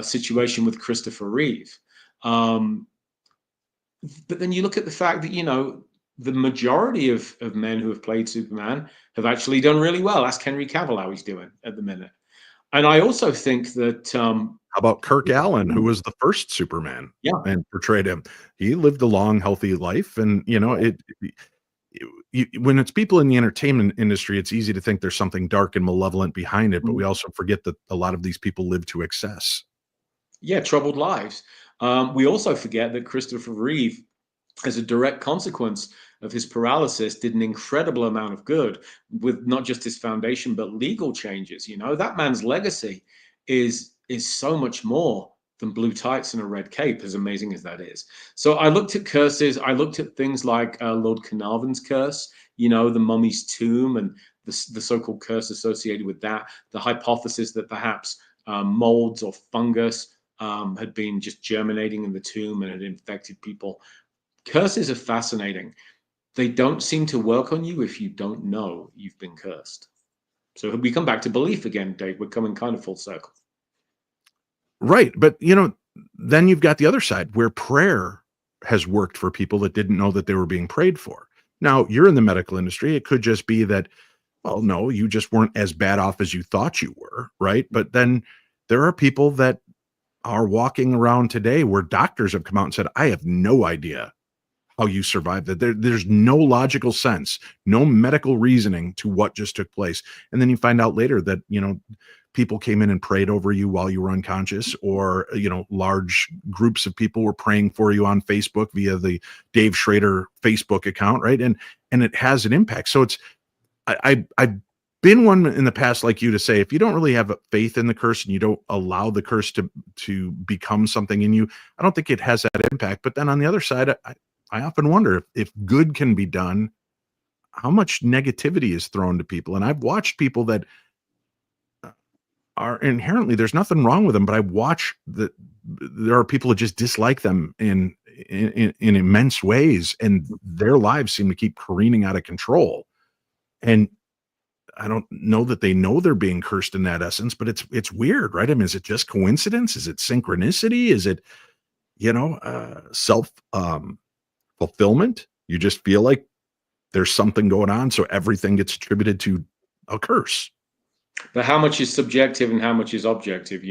situation with Christopher Reeve. But then you look at the fact that, the majority of men who have played Superman have actually done really well. Ask Henry Cavill how he's doing at the minute. And I also think that How about Kirk Allen, who was the first Superman, Yeah. and portrayed him? He lived a long, healthy life, and when it's people in the entertainment industry, it's easy to think there's something dark and malevolent behind it, but we also forget that a lot of these people live to excess. Yeah, troubled lives. We also forget that Christopher Reeve, as a direct consequence of his paralysis, did an incredible amount of good with not just his foundation, but legal changes. That man's legacy is so much more than blue tights and a red cape, as amazing as that is. So I looked at curses. I looked at things like Lord Carnarvon's curse, the mummy's tomb, and the so-called curse associated with that. The hypothesis that perhaps molds or fungus had been just germinating in the tomb and had infected people. Curses are fascinating. They don't seem to work on you if you don't know you've been cursed. So we come back to belief again, Dave. We're coming kind of full circle. Right. But, then you've got the other side where prayer has worked for people that didn't know that they were being prayed for. Now, you're in the medical industry. It could just be that, well, no, you just weren't as bad off as you thought you were. Right. But then there are people that are walking around today where doctors have come out and said, I have no idea how you survived that. There's no logical sense, no medical reasoning to what just took place. And then you find out later that, people came in and prayed over you while you were unconscious, or, large groups of people were praying for you on Facebook via the Dave Schrader Facebook account. Right. And it has an impact. So I've been one in the past, like you, to say, if you don't really have faith in the curse and you don't allow the curse to become something in you, I don't think it has that impact. But then on the other side, I often wonder if good can be done, how much negativity is thrown to people. And I've watched people that are inherently, there's nothing wrong with them, but I watch that there are people that just dislike them in immense ways, and their lives seem to keep careening out of control. And I don't know that they know they're being cursed in that essence, but it's weird, right? I mean, is it just coincidence? Is it synchronicity? Is it, self fulfillment? You just feel like there's something going on, so everything gets attributed to a curse. But how much is subjective and how much is objective?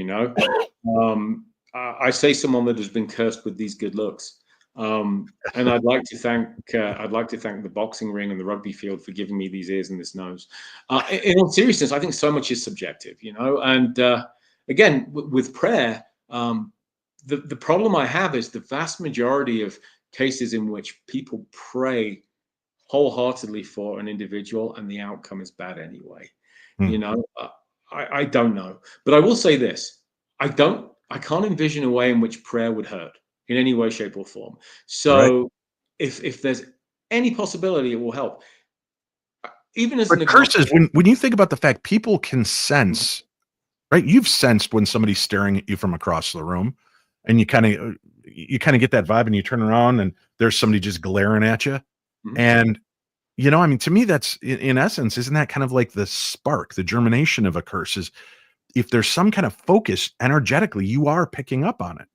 I say someone that has been cursed with these good looks, and I'd like to thank the boxing ring and the rugby field for giving me these ears and this nose. In all seriousness, I think so much is subjective, And again, with prayer, the problem I have is the vast majority of cases in which people pray wholeheartedly for an individual and the outcome is bad anyway. I don't know, but I will say this: I can't envision a way in which prayer would hurt in any way, shape, or form. So, right. If there's any possibility, it will help. Even as an curses, when you think about the fact people can sense, right? You've sensed when somebody's staring at you from across the room, and you kind of get that vibe, and you turn around and there's somebody just glaring at you, and to me, that's in essence, isn't that kind of like the spark, the germination of a curse? Is if there's some kind of focus energetically, you are picking up on it.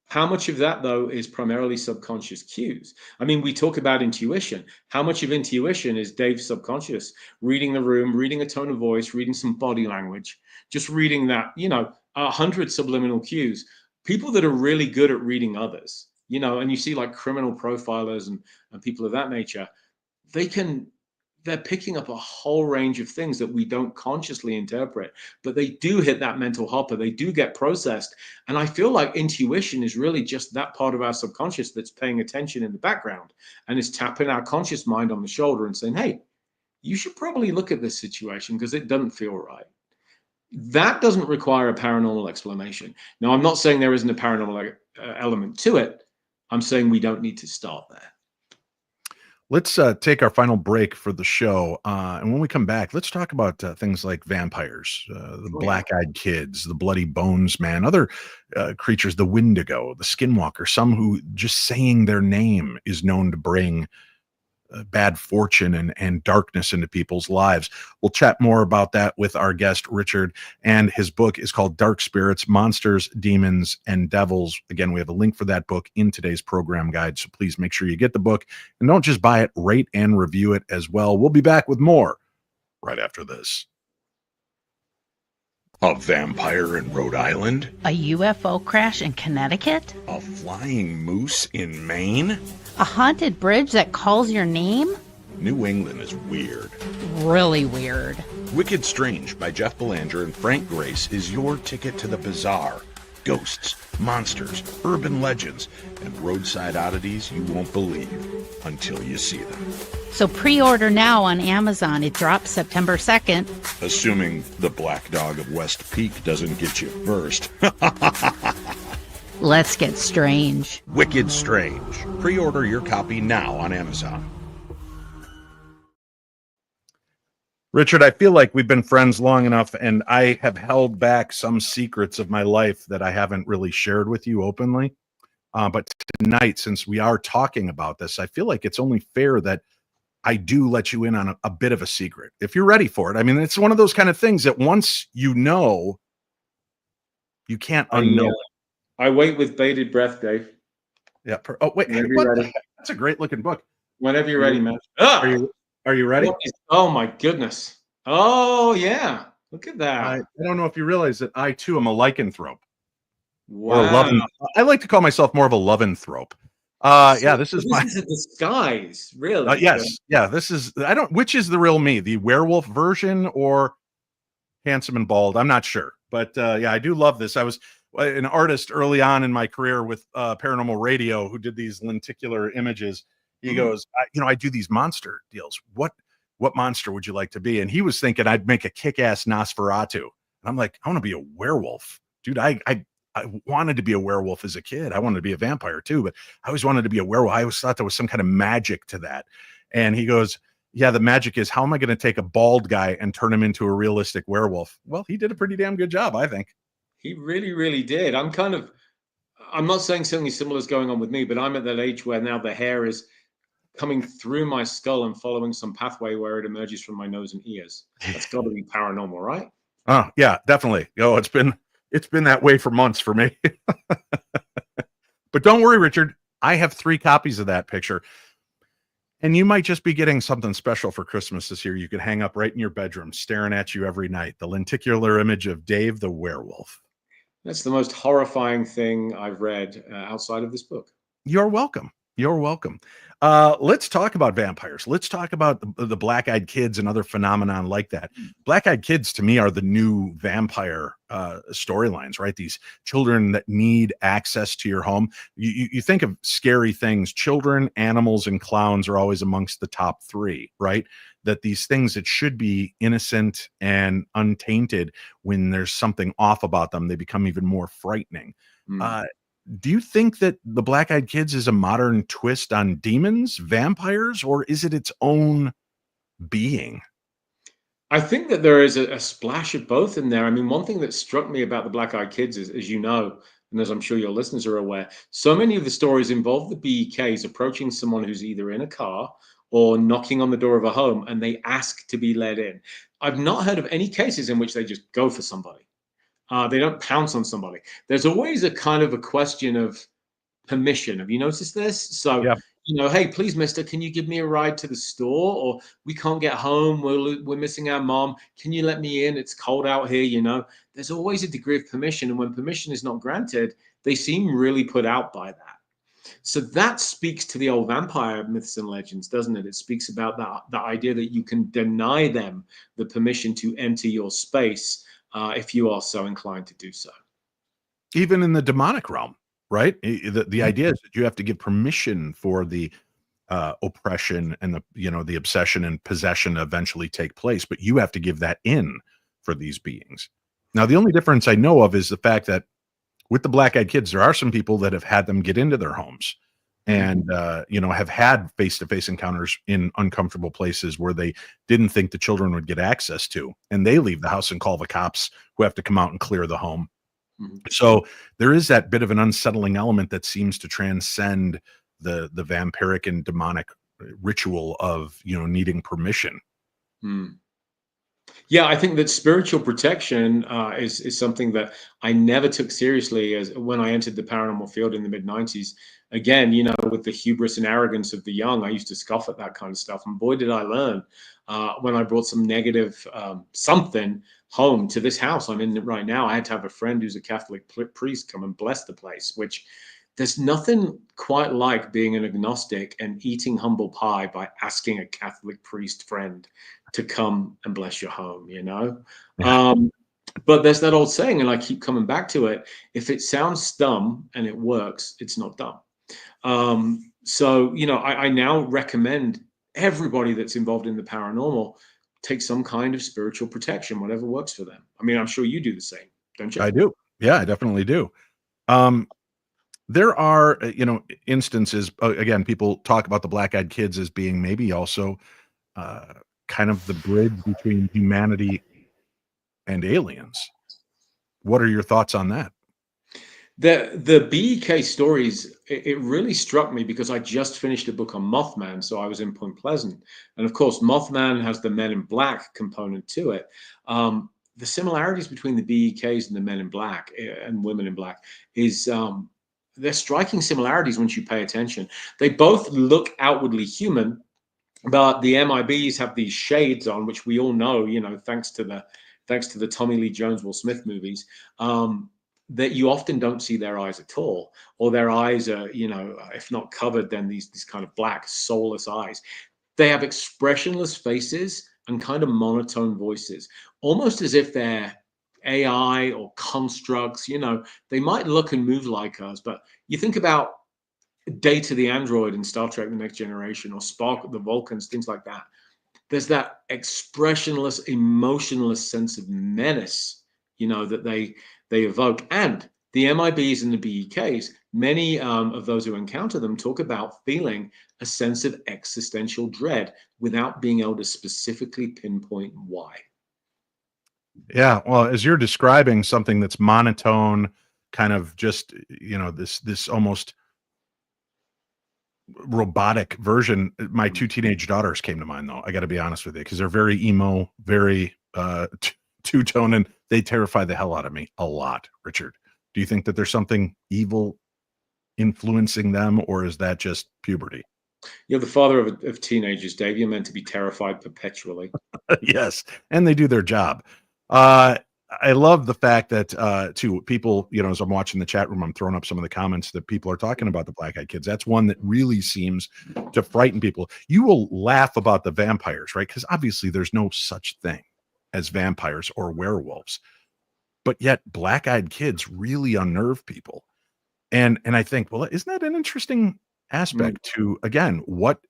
How much of that, though, is primarily subconscious cues? I mean, we talk about intuition. How much of intuition is Dave's subconscious? Reading the room, reading a tone of voice, reading some body language, just reading that, 100 subliminal cues. People that are really good at reading others, and you see like criminal profilers and people of that nature, they're picking up a whole range of things that we don't consciously interpret, but they do hit that mental hopper. They do get processed. And I feel like intuition is really just that part of our subconscious that's paying attention in the background and is tapping our conscious mind on the shoulder and saying, hey, you should probably look at this situation because it doesn't feel right. That doesn't require a paranormal explanation. Now, I'm not saying there isn't a paranormal element to it. I'm saying we don't need to start there. Let's take our final break for the show. And when we come back, let's talk about things like vampires, the black-eyed kids, the bloody bones man, other creatures, the Wendigo, the skinwalker, some who just saying their name is known to bring bad fortune and darkness into people's lives. We'll chat more about that with our guest, Richard, and his book is called Dark Spirits, Monsters, Demons, and Devils. Again, we have a link for that book in today's program guide, so please make sure you get the book and don't just buy it, rate and review it as well. We'll be back with more right after this. A vampire in Rhode Island? A UFO crash in Connecticut? A flying moose in Maine? A haunted bridge that calls your name? New England is weird. Really weird. Wicked Strange by Jeff Belanger and Frank Grace is your ticket to the bizarre. Ghosts, monsters, urban legends, and roadside oddities you won't believe until you see them. So pre-order now on Amazon. It drops September 2nd. Assuming the Black Dog of West Peak doesn't get you first. Let's get strange. Wicked Strange. Pre-order your copy now on Amazon. Richard, I feel like we've been friends long enough, and I have held back some secrets of my life that I haven't really shared with you openly. But tonight, since we are talking about this, I feel like it's only fair that I do let you in on a bit of a secret, if you're ready for it. I mean, it's one of those kind of things that once you know, you can't unknow. I wait with bated breath, Dave. Yeah. Oh, wait. Hey, what the heck? That's a great looking book. Whenever you're ready, man. Are you ready? Oh my goodness. Oh yeah. Look at that. I don't know if you realize that I too am a lycanthrope. Wow. I like to call myself more of a loventhrope. This is a disguise, really. Yes. Yeah. This is, which is the real me, the werewolf version or handsome and bald? I'm not sure. But I do love this. I was an artist early on in my career with Paranormal Radio who did these lenticular images. He goes, I do these monster deals. What monster would you like to be? And he was thinking I'd make a kick-ass Nosferatu. And I'm like, I want to be a werewolf. Dude, I wanted to be a werewolf as a kid. I wanted to be a vampire too, but I always wanted to be a werewolf. I always thought there was some kind of magic to that. And he goes, yeah, the magic is how am I going to take a bald guy and turn him into a realistic werewolf? Well, he did a pretty damn good job, I think. He really, really did. I'm not saying something similar is going on with me, but I'm at that age where now the hair is coming through my skull and following some pathway where it emerges from my nose and ears. That's got to be paranormal, right? Oh, yeah, definitely. Oh, it's been that way for months for me. But don't worry, Richard. I have 3 copies of that picture. And you might just be getting something special for Christmas this year. You could hang up right in your bedroom, staring at you every night. The lenticular image of Dave the werewolf. That's the most horrifying thing I've read outside of this book. You're welcome. You're welcome. Let's talk about vampires. Let's talk about the black-eyed kids and other phenomenon like that. Black-eyed kids, to me, are the new vampire storylines, right? These children that need access to your home. You think of scary things. Children, animals, and clowns are always amongst the top 3, right? That these things that should be innocent and untainted, when there's something off about them, they become even more frightening. Do you think that the Black-Eyed Kids is a modern twist on demons, vampires, or is it its own being? I think that there is a splash of both in there. I mean, one thing that struck me about the Black-Eyed Kids is, as you know, and as I'm sure your listeners are aware, so many of the stories involve the BEKs approaching someone who's either in a car or knocking on the door of a home, and they ask to be let in. I've not heard of any cases in which they just go for somebody. They don't pounce on somebody. There's always a kind of a question of permission. Have you noticed this? So, Yeah. hey, please, mister, can you give me a ride to the store? Or we can't get home. We're missing our mom. Can you let me in? It's cold out here. There's always a degree of permission. And when permission is not granted, they seem really put out by that. So that speaks to the old vampire myths and legends, doesn't it? It speaks about that idea that you can deny them the permission to enter your space if you are so inclined to do so. Even in the demonic realm, right? The idea is that you have to give permission for the oppression and the obsession and possession to eventually take place, but you have to give that in for these beings. Now, the only difference I know of is the fact that with the black-eyed kids, there are some people that have had them get into their homes and have had face-to-face encounters in uncomfortable places where they didn't think the children would get access to, and they leave the house and call the cops, who have to come out and clear the home. So there is that bit of an unsettling element that seems to transcend the vampiric and demonic ritual of needing permission. Yeah, I think that spiritual protection is something that I never took seriously as when I entered the paranormal field in the mid-90s. Again, with the hubris and arrogance of the young, I used to scoff at that kind of stuff. And boy, did I learn when I brought some negative something home to this house I'm in right now. I had to have a friend who's a Catholic priest come and bless the place, which there's nothing quite like being an agnostic and eating humble pie by asking a Catholic priest friend to come and bless your home, Yeah. But there's that old saying, and I keep coming back to it. If it sounds dumb and it works, it's not dumb. So, I now recommend everybody that's involved in the paranormal take some kind of spiritual protection, whatever works for them. I mean, I'm sure you do the same, don't you? I do. Yeah, I definitely do. There are, instances, again, people talk about the black-eyed kids as being maybe also kind of the bridge between humanity and aliens. What are your thoughts on that? The BEK stories, it really struck me because I just finished a book on Mothman, so I was in Point Pleasant. And of course, Mothman has the Men in Black component to it. The similarities between the BEKs and the Men in Black and Women in Black is they're striking similarities once you pay attention. They both look outwardly human, but the MIBs have these shades on, which we all know, thanks to the Tommy Lee Jones, Will Smith movies, that you often don't see their eyes at all, or their eyes are, if not covered, then these kind of black, soulless eyes. They have expressionless faces and kind of monotone voices, almost as if they're AI or constructs. They might look and move like us, but you think about Data the android in Star Trek The Next Generation, or Spock the Vulcans, things like that. There's that expressionless, emotionless sense of menace, that they evoke. And the MIBs and the BEKs, many of those who encounter them talk about feeling a sense of existential dread without being able to specifically pinpoint why. Yeah, well, as you're describing something that's monotone, kind of just, this almost robotic version. My two teenage daughters came to mind, though. I got to be honest with you, because they're very emo, very two-tone, and they terrify the hell out of me a lot. Richard, do you think that there's something evil influencing them, or is that just puberty? You're the father of teenagers, Dave. You're meant to be terrified perpetually. Yes, and they do their job. I love the fact that too, people, as I'm watching the chat room, I'm throwing up some of the comments that people are talking about the black-eyed kids. That's one that really seems to frighten people. You will laugh about the vampires, right? Because obviously there's no such thing as vampires or werewolves, but yet black-eyed kids really unnerve people. And I think, well, isn't that an interesting aspect to, again, what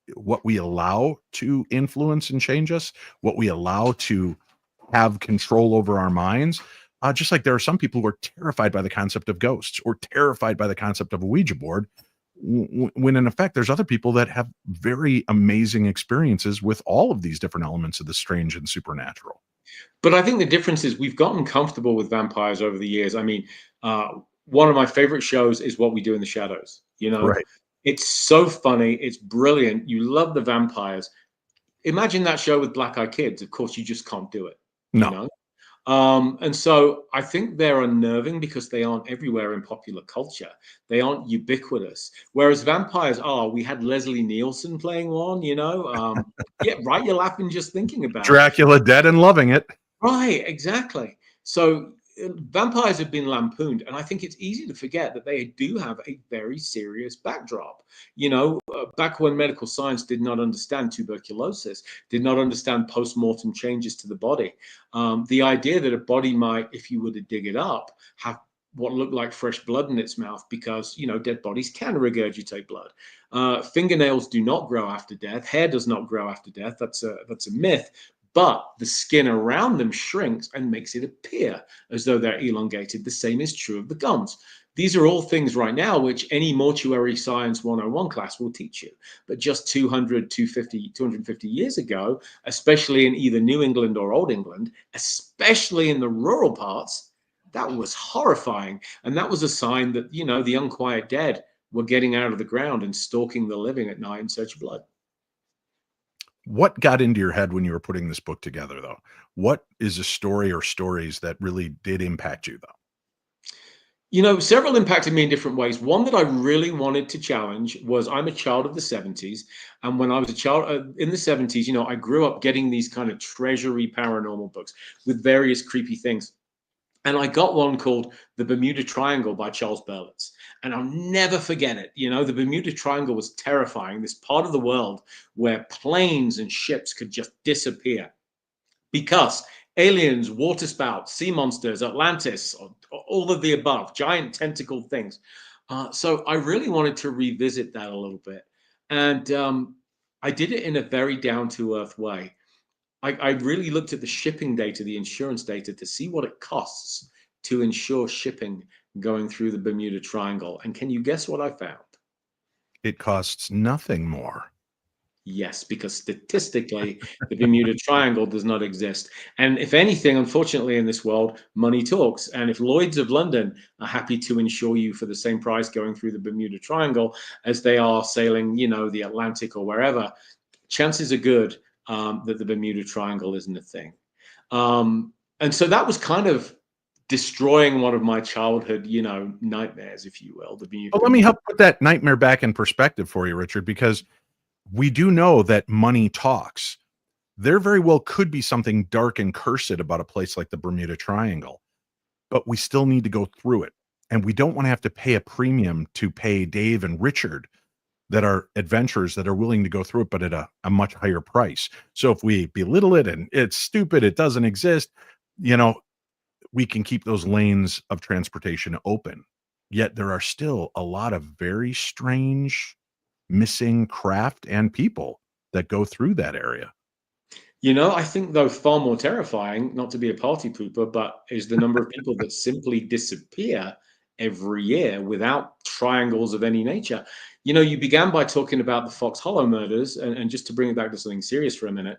we allow to influence and change us, what we allow to have control over our minds. Just like there are some people who are terrified by the concept of ghosts or terrified by the concept of a Ouija board, when in effect there's other people that have very amazing experiences with all of these different elements of the strange and supernatural. But I think the difference is we've gotten comfortable with vampires over the years. I mean, one of my favorite shows is What We Do in the Shadows. Right. It's so funny. It's brilliant. You love the vampires. Imagine that show with black-eyed kids. Of course, you just can't do it. No. And so I think they're unnerving because they aren't everywhere in popular culture. They aren't ubiquitous. Whereas vampires are. We had Leslie Nielsen playing one, you know. Yeah, right. You're laughing just thinking about it. Dracula dead and loving it. Right, exactly. So vampires have been lampooned, and I think it's easy to forget that they do have a very serious backdrop. You know, back when medical science did not understand tuberculosis, did not understand post-mortem changes to the body, the idea that a body might, if you were to dig it up, have what looked like fresh blood in its mouth, because you know dead bodies can regurgitate blood. Fingernails do not grow after death. Hair does not grow after death. That's a myth. But the skin around them shrinks and makes it appear as though they're elongated. The same is true of the gums. These are all things right now which any mortuary science 101 class will teach you. But just 250 years ago, especially in either New England or Old England, especially in the rural parts, that was horrifying. And that was a sign that, you know, the unquiet dead were getting out of the ground and stalking the living at night in search of blood. What got into your head when you were putting this book together, though? What is a story or stories that really did impact you, though? You know, several impacted me in different ways. One that I really wanted to challenge was, I'm a child of the 70s. And when I was a child in the 70s, you know, I grew up getting these kind of treasury paranormal books with various creepy things. And I got one called The Bermuda Triangle by Charles Berlitz. And I'll never forget it. You know, the Bermuda Triangle was terrifying, this part of the world where planes and ships could just disappear because aliens, waterspouts, sea monsters, Atlantis, all of the above, giant tentacle things. So I really wanted to revisit that a little bit. And I did it in a very down-to-earth way. I really looked at the shipping data, the insurance data, to see what it costs to insure shipping going through the Bermuda Triangle. And can you guess what I found? It costs nothing more. Yes, because statistically, the Bermuda Triangle does not exist. And if anything, unfortunately, in this world, money talks. And if Lloyd's of London are happy to insure you for the same price going through the Bermuda Triangle as they are sailing, you know, the Atlantic or wherever, chances are good that the Bermuda Triangle isn't a thing. And so that was kind of destroying one of my childhood, you know, nightmares, if you will. Well, let me help put that nightmare back in perspective for you, Richard, because we do know that money talks. There very well could be something dark and cursed about a place like the Bermuda Triangle, but we still need to go through it. And we don't want to have to pay a premium to pay Dave and Richard that are adventurers that are willing to go through it, but at a much higher price. So if we belittle it and it's stupid, it doesn't exist, you know, we can keep those lanes of transportation open. Yet there are still a lot of very strange missing craft and people that go through that area. You know, I think, though, far more terrifying, not to be a party pooper, but is the number of people that simply disappear every year without triangles of any nature. You know, you began by talking about the Fox Hollow murders, and just to bring it back to something serious for a minute,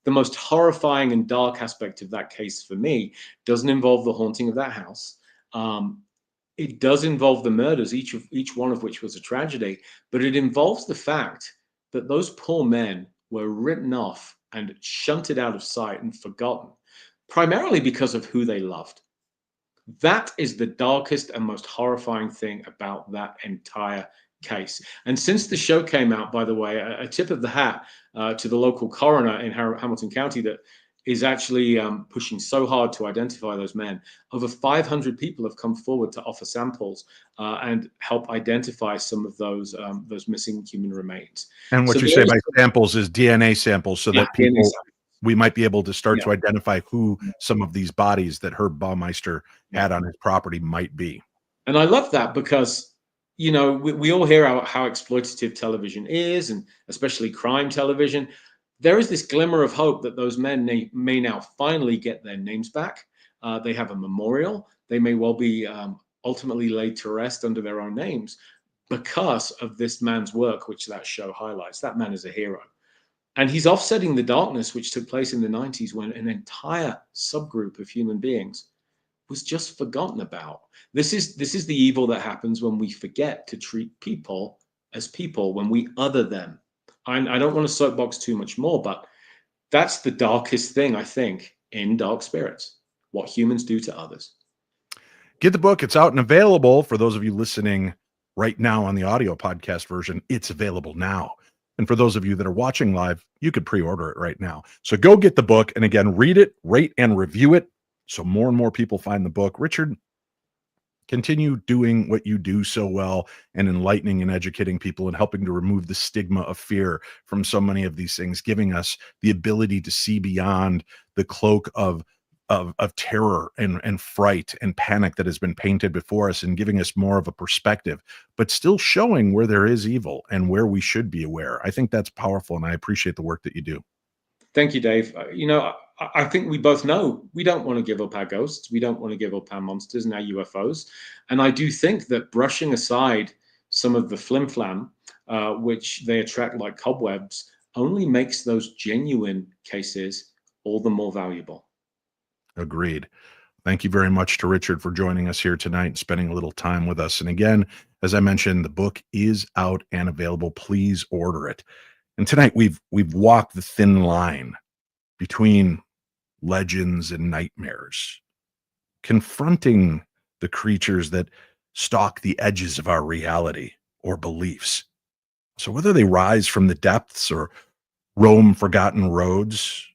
the most horrifying and dark aspect of that case for me doesn't involve the haunting of that house. It does involve the murders, each one of which was a tragedy, but it involves the fact that those poor men were written off and shunted out of sight and forgotten, primarily because of who they loved. That is the darkest and most horrifying thing about that entire case. And since the show came out, by the way, a tip of the hat to the local coroner in Hamilton County that is actually pushing so hard to identify those men. Over 500 people have come forward to offer samples and help identify some of those missing human remains. And what So you say by samples is DNA samples, so that people, we might be able to start to identify who some of these bodies that Herb Baumeister had on his property might be. And I love that because, you know, we all hear how exploitative television is, and especially crime television. There is this glimmer of hope that those men may now finally get their names back. They have a memorial. They may well be ultimately laid to rest under their own names because of this man's work, which that show highlights. That man is a hero. And he's offsetting the darkness which took place in the 90s when an entire subgroup of human beings was just forgotten about. This is the evil that happens when we forget to treat people as people, when we other them. I don't want to soapbox too much more, but that's the darkest thing, I think, in Dark Spirits. what humans do to others. Get the book. It's out and available. For those of you listening right now on the audio podcast version, it's available now. And for those of you that are watching live, you could pre-order it right now. So go get the book. And again, read it, rate, and review it so more and more people find the book. Richard, continue doing what you do so well and enlightening and educating people and helping to remove the stigma of fear from so many of these things, giving us the ability to see beyond the cloak of terror and fright and panic that has been painted before us, and giving us more of a perspective, but still showing where there is evil and where we should be aware. I think that's powerful, and I appreciate the work that you do. Thank you, Dave. I think we both know we don't want to give up our ghosts. We don't want to give up our monsters and our UFOs. And I do think that brushing aside some of the flim-flam, which they attract like cobwebs, only makes those genuine cases all the more valuable. Agreed. Thank you very much to Richard for joining us here tonight and spending a little time with us. And again, as I mentioned, the book is out and available. Please order it. And tonight we've walked the thin line between legends and nightmares, confronting the creatures that stalk the edges of our reality or beliefs. So whether they rise from the depths or roam forgotten roads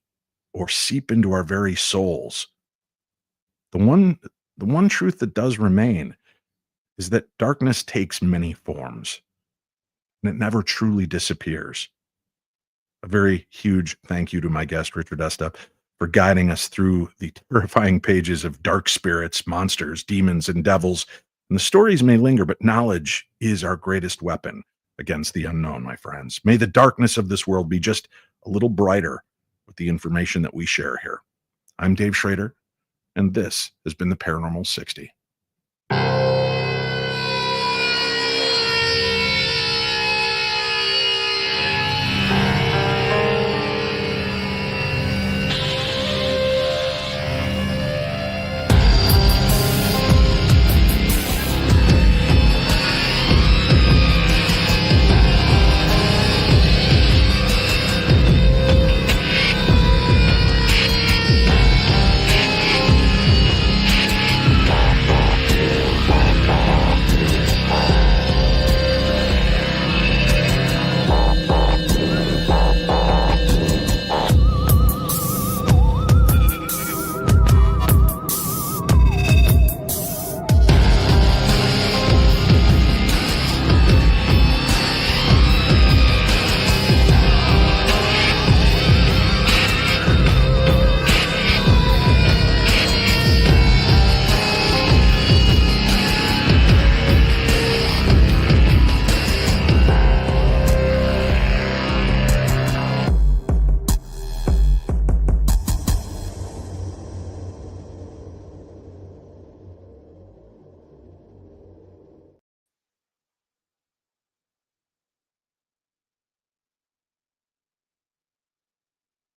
or seep into our very souls, the one truth that does remain is that darkness takes many forms and it never truly disappears. A very huge thank you to my guest, Richard Estep, for guiding us through the terrifying pages of dark spirits, monsters, demons, and devils. And the stories may linger, but knowledge is our greatest weapon against the unknown, my friends. May the darkness of this world be just a little brighter with the information that we share here. I'm Dave Schrader, and this has been the Paranormal 60.